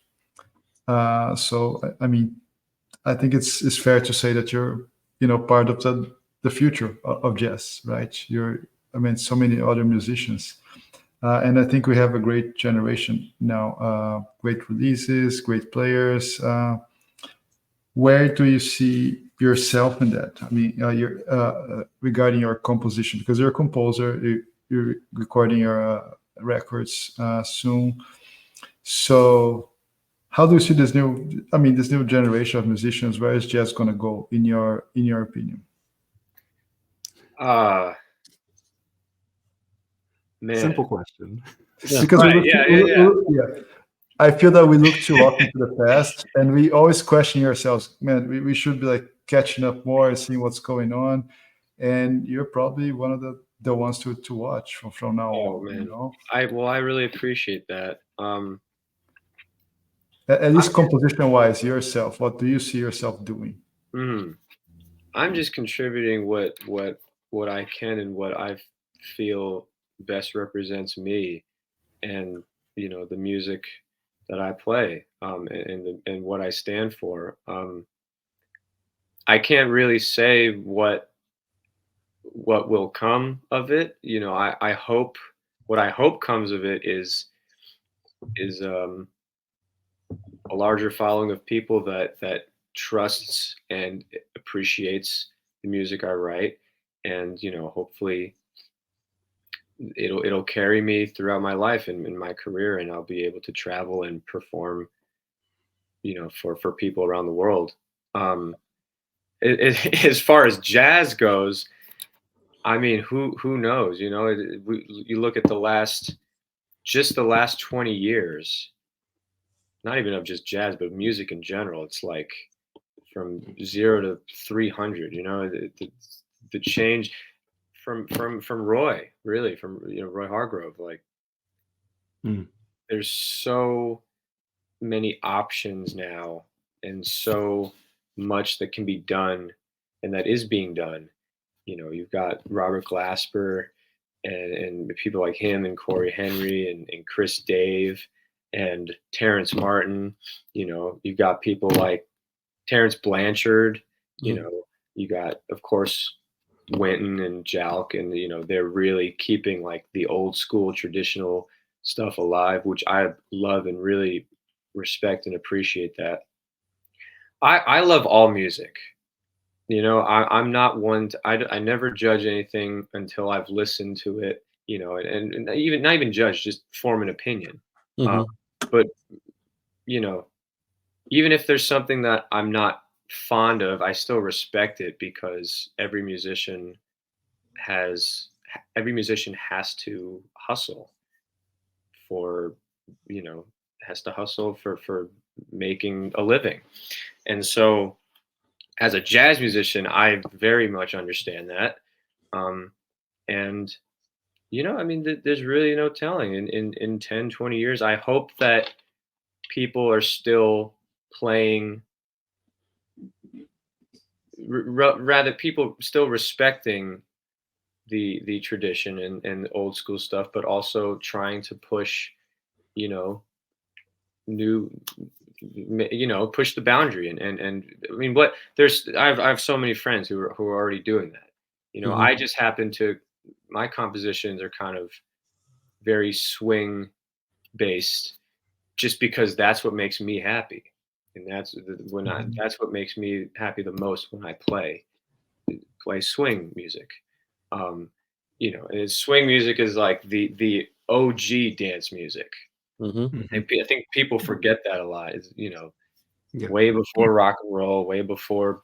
So I mean, I think it's fair to say that you're part of the future of jazz, right? So many other musicians, and I think we have a great generation now. Great releases, great players. Where do you see yourself in that? I mean, regarding your composition, because you're a composer, you're recording your records soon. So, how do you see this new generation of musicians? Where is jazz going to go, in your opinion? Man. Simple question. Because I feel that we look too often to the past, and we always question ourselves. Man, we should be like catching up more and seeing what's going on. And you're probably one of the ones to watch from now on. Man. I really appreciate that. At least composition-wise, yourself, what do you see yourself doing? I'm just contributing what I can and what I feel best represents me, and the music that I play, and what I stand for. I can't really say what will come of it. I hope what I hope comes of it is a larger following of people that trusts and appreciates the music I write, and hopefully it'll carry me throughout my life and in my career, and I'll be able to travel and perform for people around the world. as far as jazz goes, I mean, who knows? You know, you look at the last 20 years, not even of just jazz, but music in general. It's like from 0 to 300. You know, the change from Roy, really, from Roy Hargrove. Like, there's so many options now, and so much that can be done, and that is being done. You know, you've got Robert Glasper and people like him and Corey Henry and Chris Dave and Terrence Martin. You know, you've got people like Terrence Blanchard. You know, you got, of course, Wynton and Jalk, and they're really keeping like the old school traditional stuff alive, which I love and really respect and appreciate that. I love all music. You know, I'm not one to, I never judge anything until I've listened to it, and even not even judge, just form an opinion. But, even if there's something that I'm not fond of, I still respect it, because every musician has to hustle for, for making a living. And so, as a jazz musician, I very much understand that. And, I mean, there's really no telling. In 10, 20 years, I hope that people are still playing, rather people still respecting the tradition and the old school stuff, but also trying to push, new, push the boundary. And I mean, I have so many friends who are already doing that. I just happen to, my compositions are kind of very swing based, just because that's what makes me happy. And that's that's what makes me happy the most when I play swing music. And swing music is like the OG dance music. And I think people forget that a lot. Is way before rock and roll, way before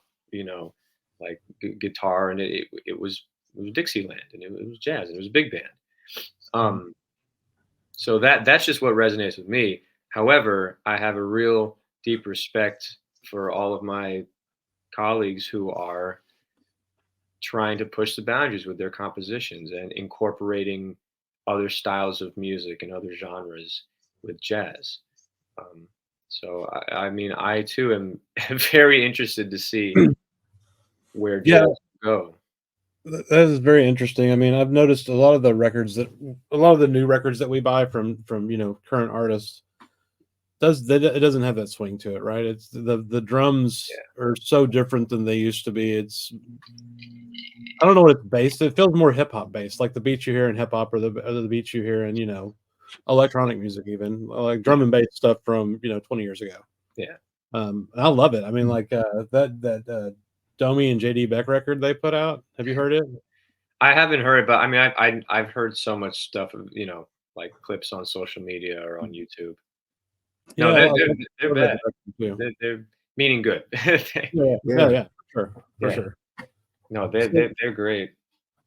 like guitar, and it was Dixieland, and it was jazz, and it was a big band. So that's just what resonates with me. However, I have a real deep respect for all of my colleagues who are trying to push the boundaries with their compositions and incorporating other styles of music and other genres with jazz. So I mean, I too am very interested to see where jazz will go. That is very interesting. I mean, I've noticed a lot of the new records that we buy from current artists, it doesn't have that swing to it, right? It's the drums are so different than they used to be. I don't know what it's based. It feels more hip hop based, like the beats you hear in hip hop, or the beats you hear in electronic music, even like drum and bass stuff from 20 years ago. Yeah. I love it. I mean, like that Domi and JD Beck record they put out. Have you heard it? I haven't heard it, but I mean, I've heard so much stuff, like clips on social media or on YouTube. No, they're bad. They're meaning good. Yeah, for sure. No, they're great.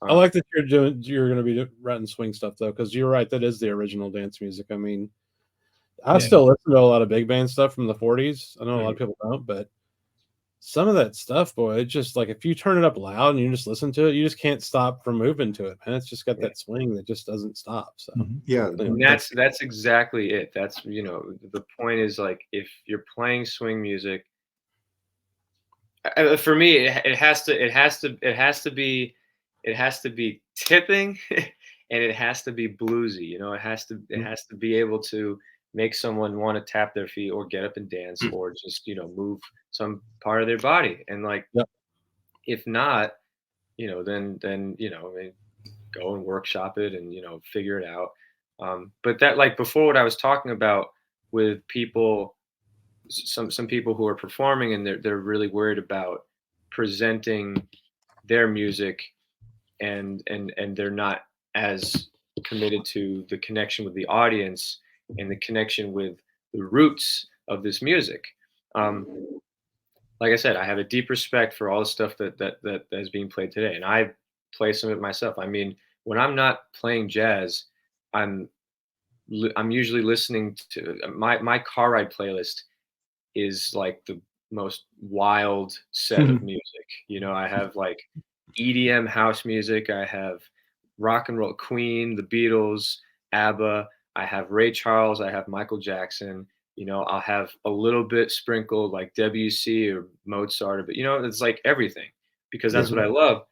I like that you're going to be writing swing stuff though, because you're right. That is the original dance music. I mean, I still listen to a lot of big band stuff from the 40s. I know a lot of people don't, but some of that stuff, boy, it's just like if you turn it up loud and you just listen to it, you just can't stop from moving to it, man. It's just got that swing that just doesn't stop. So and that's exactly it. That's the point is, like, if you're playing swing music, for me, it has to be tipping, and it has to be bluesy. It has to be able to make someone want to tap their feet or get up and dance or just move some part of their body. And like, if not, then I mean, go and workshop it and figure it out. But that, like before, what I was talking about with people, some people who are performing and they're really worried about presenting their music, and they're not as committed to the connection with the audience and the connection with the roots of this music. like I said, I have a deep respect for all the stuff that is being played today, and I play some of it myself. I mean, when I'm not playing jazz, I'm I'm usually listening to my car ride playlist is like the most wild set of music. I have like EDM house music. I have rock and roll Queen, the Beatles, ABBA. I have Ray Charles. I have Michael Jackson. I'll have a little bit sprinkled like Debussy or Mozart, but it's like everything because that's what I love.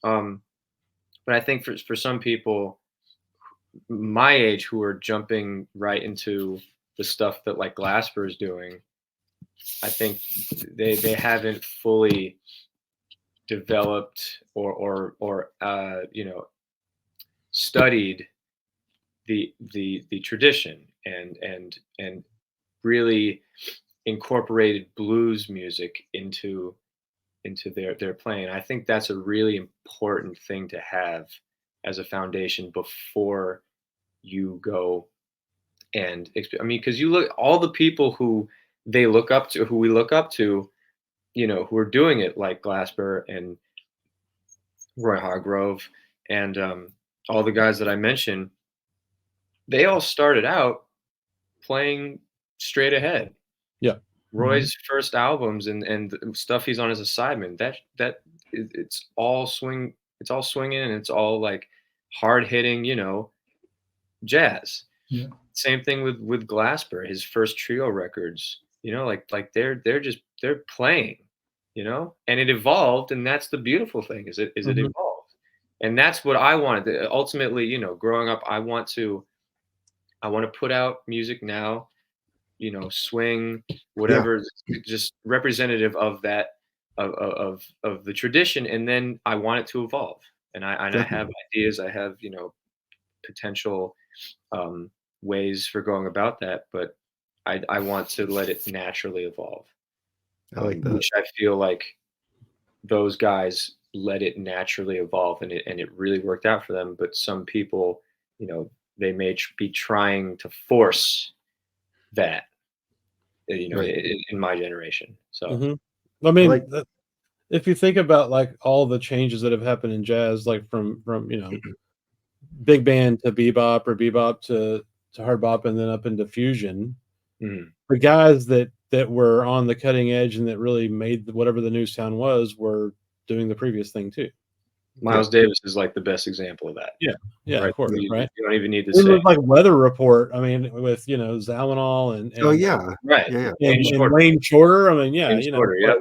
But I think for some people my age who are jumping right into the stuff that like Glasper is doing, I think they haven't fully developed or studied the tradition and really incorporated blues music into their playing. I think that's a really important thing to have as a foundation before you go and I mean, because you look all the people who we look up to, who are doing it like Glasper and Roy Hargrove and all the guys that I mentioned, they all started out playing straight ahead. Yeah. Roy's first albums and the stuff he's on as a sideman, it's all swinging and it's all like hard hitting, jazz. Yeah. Same thing with Glasper, his first trio records, like they're playing, and it evolved, and that's the beautiful thing is it evolved. And that's what I wanted. Ultimately, growing up, I want to put out music now, swing, whatever, just representative of that, of the tradition. And then I want it to evolve. And I have ideas, I have, potential ways for going about that, but I want to let it naturally evolve. I like that. Which I feel like those guys let it naturally evolve, and it really worked out for them. But some people, they may be trying to force that, in my generation. So, I mean, like if you think about like all the changes that have happened in jazz, like from big band to bebop or bebop to hard bop and then up into fusion, the guys that were on the cutting edge and that really made whatever the new sound was were doing the previous thing too. Miles Davis is like the best example of that. Yeah, right? Of course, right? You don't even need to It say was like Weather Report. I mean, with Zalinol and oh yeah, right, yeah. and Wayne Shorter. I mean, yeah, Wayne Shorter, yeah.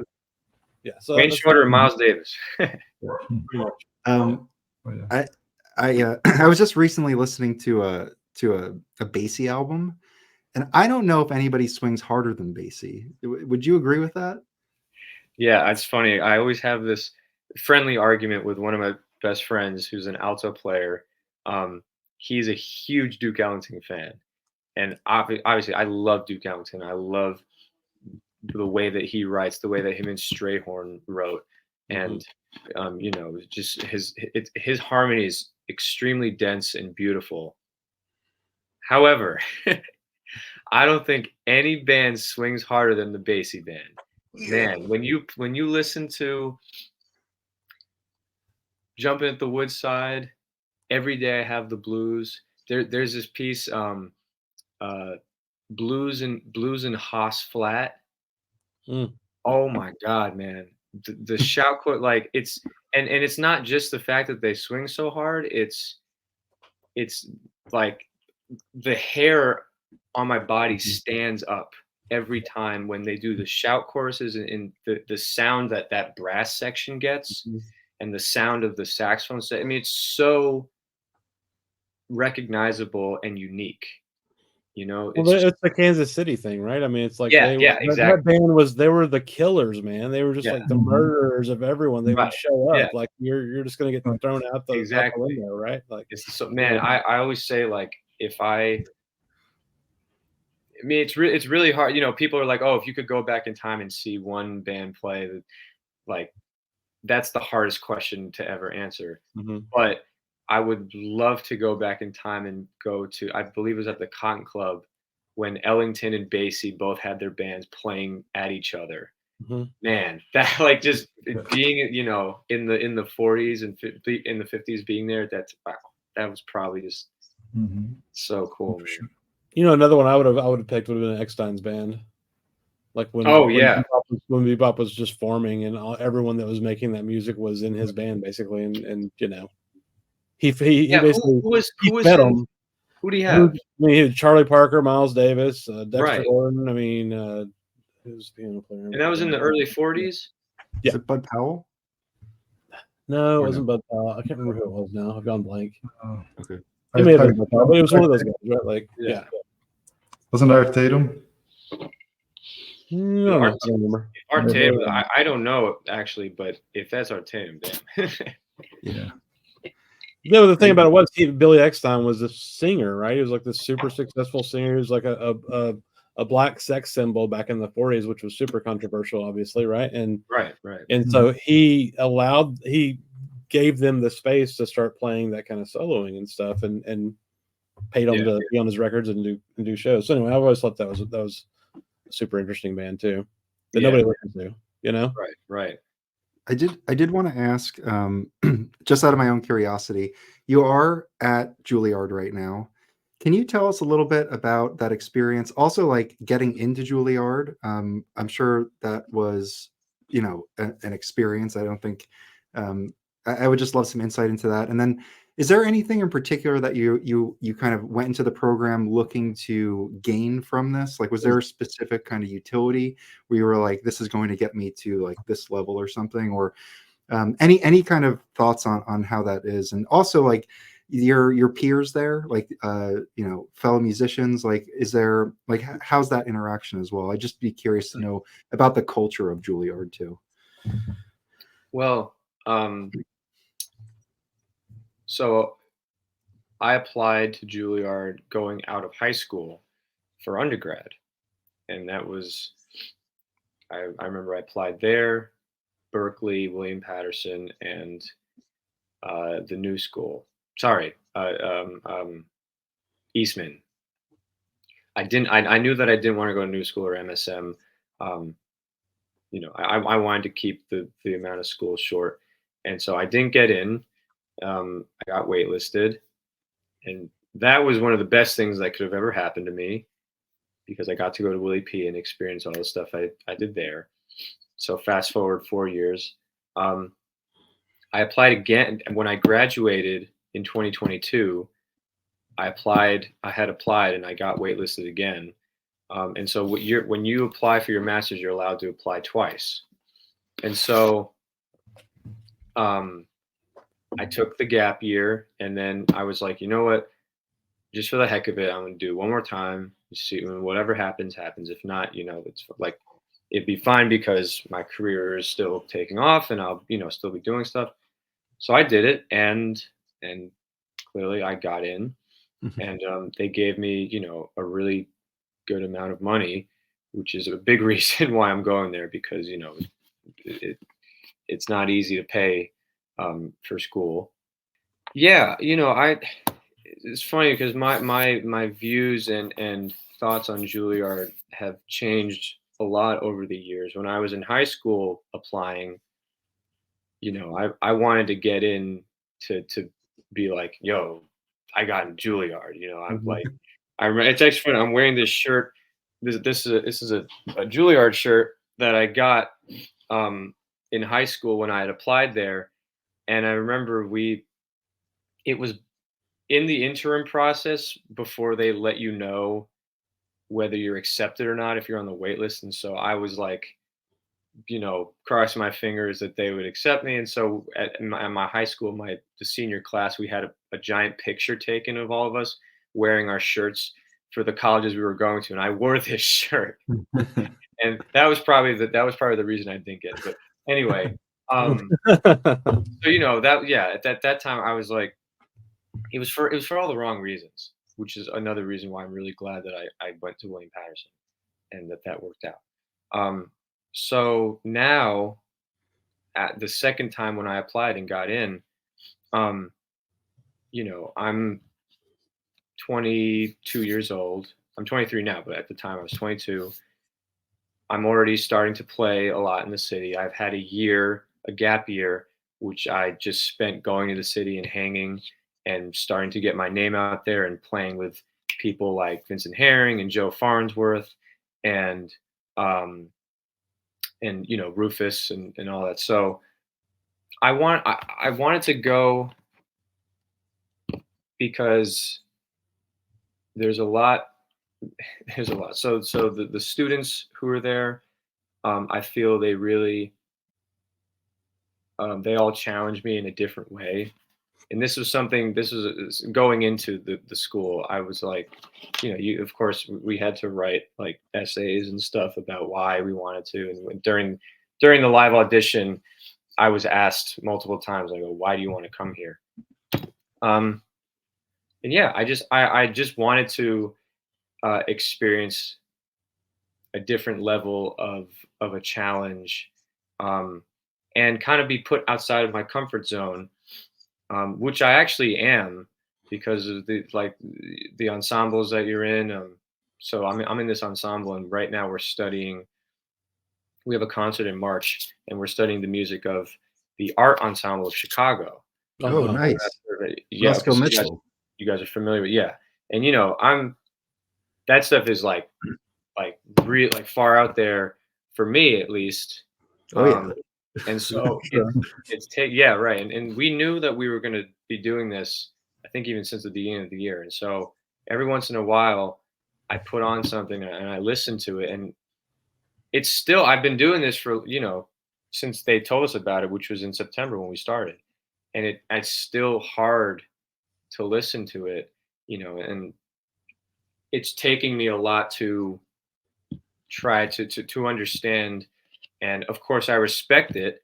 Yeah, so Wayne Shorter and Miles Davis. I was just recently listening to a Basie album, and I don't know if anybody swings harder than Basie. Would you agree with that? Yeah, it's funny. I always have this friendly argument with one of my best friends who's an alto player. He's a huge Duke Ellington fan. And obviously, I love Duke Ellington. I love the way that he writes, the way that him and Strayhorn wrote. And, just his harmony is extremely dense and beautiful. However, I don't think any band swings harder than the Basie band. Man, when you listen to Jumping at the Woodside, Every Day I Have the Blues, there's this piece, Blues in Haas Flat. Oh my God, man. The shout quote, like it's not just the fact that they swing so hard, it's like the hair on my body stands up every time when they do the shout choruses and the sound that brass section gets and the sound of the saxophone. I mean, it's so recognizable and unique. It's the Kansas City thing, right? I mean, it's like exactly. That band they were the killers, man. They were just like the murderers of everyone. They would show up like you're just gonna get thrown out the window, right? Like man, I always say like I mean, it's really hard. People are like, oh, if you could go back in time and see one band play, like that's the hardest question to ever answer. But I would love to go back in time and go to, I believe it was at the Cotton Club when Ellington and Basie both had their bands playing at each other. man, that like just being, you know, in the 40s and in the 50s, being there, that's wow, that was probably just so cool. Man. Sure. You know, another one I would have picked would have been Eckstein's band. Like when when Bebop was just forming, and everyone that was making that music was in his band basically, and you know, he basically who was fed him? him. Who do you have? I mean, he had Charlie Parker, Miles Davis, Dexter Right. Gordon. I mean, who's the piano player? And that was in the early 40s. Is it Bud Powell? No, it wasn't Bud Powell. I can't remember who it was now. I've gone blank. Oh. Okay. It may have been Bud Powell, but it was one of those guys, right? Like, yeah. Wasn't Art Tatum? No, I don't remember. Art Tatum, I don't know actually, but if that's Art Tatum, damn. Yeah. Yeah, the thing about it was Billy Eckstine was a singer, right? He was like this super successful singer. He was like a black sex symbol back in the 40s, which was super controversial, obviously, right? And right. And so he gave them the space to start playing that kind of soloing and stuff, and paid them to be on his records and do shows. So anyway, I've always thought that was a super interesting band too, that nobody listens to, you know? Right. I did want to ask, just out of my own curiosity, you are at Juilliard right now. Can you tell us a little bit about that experience? Also, like getting into Juilliard, I'm sure that was, you know, an experience. I don't think I would just love some insight into that. And then, is there anything in particular that you kind of went into the program looking to gain from this? Like, was there a specific kind of utility where you were like, this is going to get me to like this level or something? Or any kind of thoughts on how that is? And also, like, your peers there, like you know, fellow musicians, like, is there like how's that interaction as well? I'd just be curious to know about the culture of Juilliard too. Well, so I applied to Juilliard going out of high school for undergrad, and that was I remember I applied there, Berkeley, William Patterson, and the New School. Sorry, Eastman. I knew that I didn't want to go to New School or MSM. You know, I wanted to keep the amount of schools short, and so I didn't get in. I got waitlisted, and that was one of the best things that could have ever happened to me, because I got to go to Willie P and experience all the stuff I did there. So fast forward 4 years, I applied again when I graduated in 2022. I had applied and I got waitlisted again. And so when you apply for your master's, you're allowed to apply twice. And so I took the gap year, and then I was like, you know what, just for the heck of it, I'm going to do one more time. See, whatever happens, happens. If not, you know, it's like, it'd be fine because my career is still taking off and I'll, you know, still be doing stuff. So I did it, and clearly I got in, and they gave me, you know, a really good amount of money, which is a big reason why I'm going there, because, you know, it's not easy to pay for school. Yeah, you know, it's funny because my views and thoughts on Juilliard have changed a lot over the years. When I was in high school applying, you know, I wanted to get in to be like, yo, I got in Juilliard. You know, I'm like, I remember, it's actually funny. I'm wearing this shirt. This is a Juilliard shirt that I got in high school when I had applied there, and I remember it was in the interim process before they let you know whether you're accepted or not if you're on the wait list. And so I was like, you know, crossing my fingers that they would accept me. And so at my high school, the senior class, we had a giant picture taken of all of us wearing our shirts for the colleges we were going to. And I wore this shirt. And that was probably the reason I didn't get it. But anyway, so, you know, at that time I was like, it was for all the wrong reasons, which is another reason why I'm really glad that I went to William Patterson and that worked out. So now, at the second time when I applied and got in, you know, I'm 22 years old. I'm 23 now, but at the time I was 22. I'm already starting to play a lot in the city. I've had a gap year, which I just spent going to the city and hanging and starting to get my name out there and playing with people like Vincent Herring and Joe Farnsworth and Rufus and all that. So I wanted to go because there's a lot. So the students who are there, I feel they really they all challenge me in a different way. And this was going into the school. I was like, of course we had to write like essays and stuff about why we wanted to. And during the live audition, I was asked multiple times, I go, why do you want to come here? And yeah, I just wanted to experience a different level of a challenge, and kind of be put outside of my comfort zone, which I actually am because of the ensembles that you're in. So I'm in this ensemble, and right now we're studying. We have a concert in March, and we're studying the music of the Art Ensemble of Chicago. Oh, wow. nice. Yeah, Roscoe Mitchell. you guys are familiar with, yeah. And that stuff is like real, like far out there for me at least. Oh yeah. And so yeah, right. And we knew that we were going to be doing this, I think even since the beginning of the year. And so every once in a while I put on something and I listen to it, and it's still, I've been doing this for, since they told us about it, which was in September when we started. And it's still hard to listen to it, and it's taking me a lot to try to understand. And of course I respect it.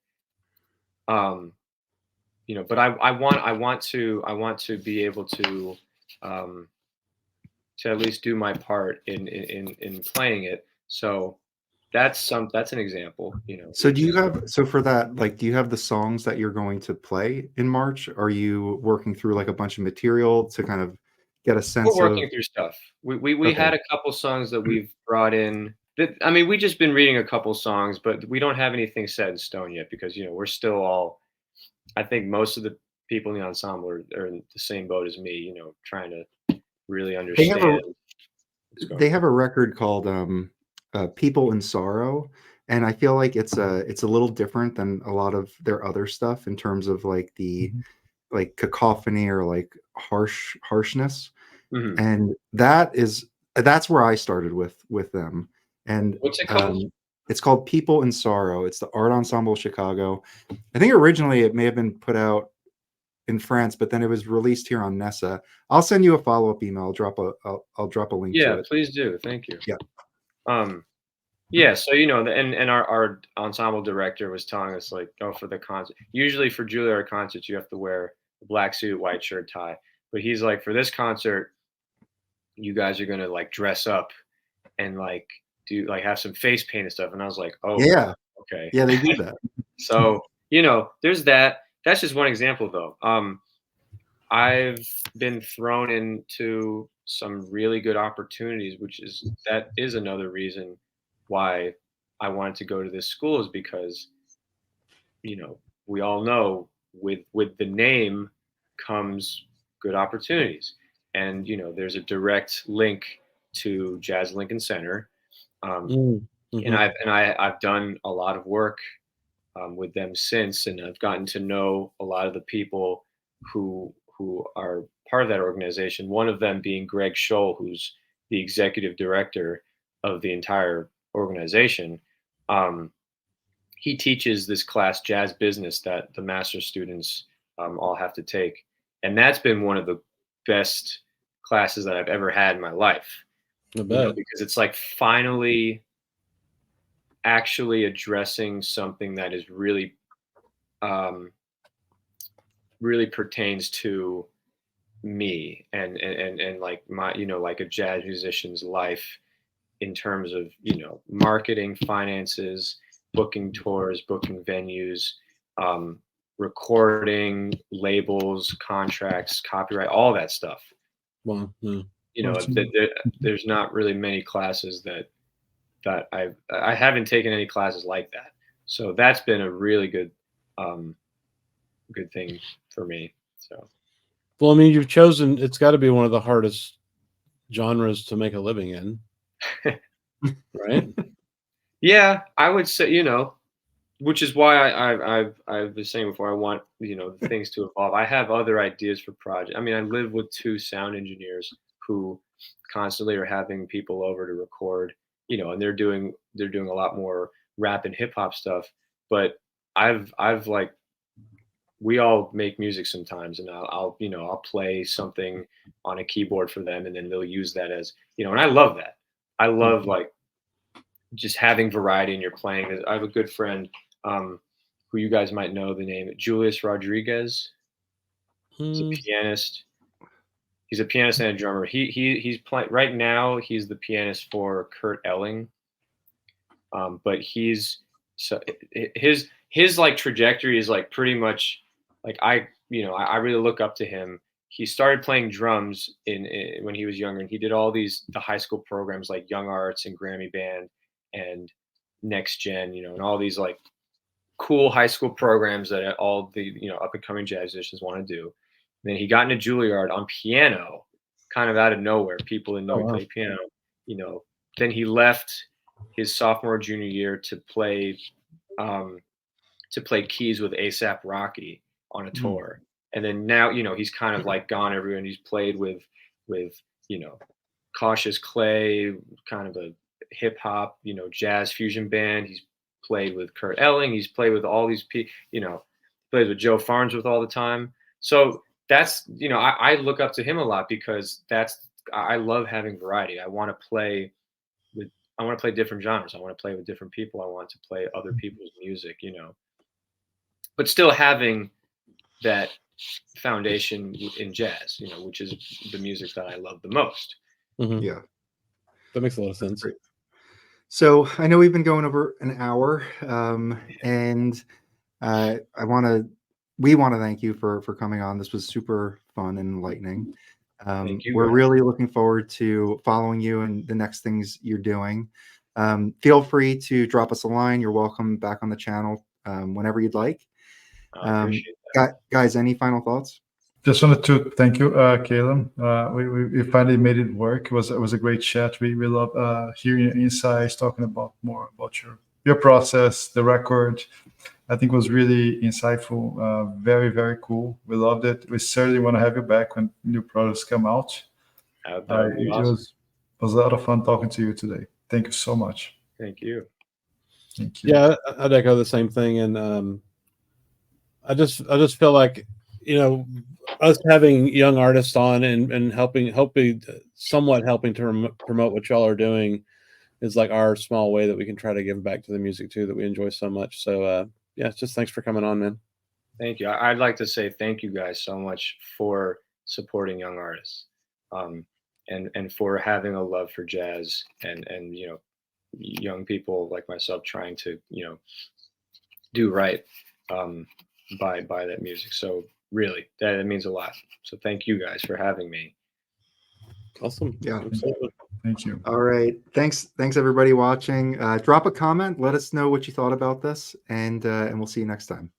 But I want to be able to at least do my part in playing it. So that's an example, So for that, like, do you have the songs that you're going to play in March? Are you working through like a bunch of material to kind of get a sense we're working through stuff. We had a couple songs that we've brought in. We just been reading a couple songs, but we don't have anything set in stone yet because we're still all. I think most of the people in the ensemble are in the same boat as me. Trying to really understand. They have a record called "People in Sorrow," and I feel like it's a little different than a lot of their other stuff in terms of like the like cacophony or like harshness. Mm-hmm. And that's where I started with them. And what's it called? It's called People in Sorrow. It's the Art Ensemble Chicago. I think originally it may have been put out in France, but then it was released here on Nessa. I'll send you a follow-up email. I'll drop a link to it. Yeah, please do. Thank you. Yeah. Yeah, so and our ensemble director was telling us, like, for the concert. Usually for Juilliard concerts, you have to wear a black suit, white shirt, tie. But he's like, for this concert, you guys are gonna like dress up and like do like have some face paint and stuff. And I was like, oh yeah, okay. Yeah, they do that. So there's that. That's just one example though. I've been thrown into some really good opportunities, that is another reason why I wanted to go to this school, is because, we all know with the name comes good opportunities. And, there's a direct link to Jazz Lincoln Center. Mm-hmm. And I've done a lot of work with them since, and I've gotten to know a lot of the people who are part of that organization. One of them being Greg Scholl, who's the executive director of the entire organization. He teaches this class, Jazz Business, that the master's students all have to take. And that's been one of the best classes that I've ever had in my life. I bet. Because it's like finally actually addressing something that is really, really pertains to me and like my, like a jazz musician's life in terms of, marketing, finances, booking tours, booking venues, recording, labels, contracts, copyright, all that stuff. Wow. Yeah. There's not really many classes that that I haven't taken any classes like that. So that's been a really good good thing for me. So Well, I mean, you've chosen, it's got to be one of the hardest genres to make a living in, right? yeah, I would say, which is why I was saying before, I want, things to evolve. I have other ideas for projects. I mean, I live with 2 sound engineers who constantly are having people over to record, and they're doing a lot more rap and hip hop stuff. But I've like, we all make music sometimes, and I'll play something on a keyboard for them, and then they'll use that as, and I love that. I love like just having variety in your playing. I have a good friend who you guys might know the name, Julius Rodriguez. He's a pianist. He's a pianist and a drummer. He's playing right now. He's the pianist for Kurt Elling. But his like trajectory is like pretty much like I really look up to him. He started playing drums when he was younger, and he did all the high school programs like Young Arts and Grammy Band and Next Gen, and all these like cool high school programs that all the up and coming jazz musicians want to do. And then he got into Juilliard on piano, kind of out of nowhere. People didn't know he played piano. Then he left his sophomore junior year to play keys with A$AP Rocky on a tour. And then now he's kind of like gone everywhere, and he's played with Cautious Clay, kind of a hip hop jazz fusion band. He's played with Kurt Elling. He's played with all these people. Plays with Joe Farnsworth all the time. So that's I look up to him a lot, because I love having variety. I want to play different genres. I want to play with different people. I want to play other people's music, but still having that foundation in jazz, which is the music that I love the most. Mm-hmm. Yeah, that makes a lot of sense. Great. So I know we've been going over an hour, and we want to thank you for coming on. This was super fun and enlightening. Thank you, we're guys. really looking forward to following you and the next things you're doing. Feel free to drop us a line. You're welcome back on the channel whenever you'd like. I appreciate that. Guys, any final thoughts? Just wanted to thank you, Caelan. We finally made it work. It was a great chat. We love hearing your insights, talking more about your process, the record. I think it was really insightful, very, very cool. We loved it. We certainly want to have you back when new products come out. That would be awesome. It was a lot of fun talking to you today. Thank you so much. Thank you. Thank you. Yeah, I'd echo the same thing, and I just feel like us having young artists on and somewhat helping to promote what y'all are doing is like our small way that we can try to give back to the music too that we enjoy so much. So yeah, just thanks for coming on, man. Thank you. I'd like to say thank you guys so much for supporting young artists, and for having a love for jazz and young people like myself trying to do right by that music. So really, that means a lot. So thank you guys for having me. Awesome. Yeah. Absolutely. Thank you. All right. Thanks everybody watching. Drop a comment. Let us know what you thought about this, and we'll see you next time.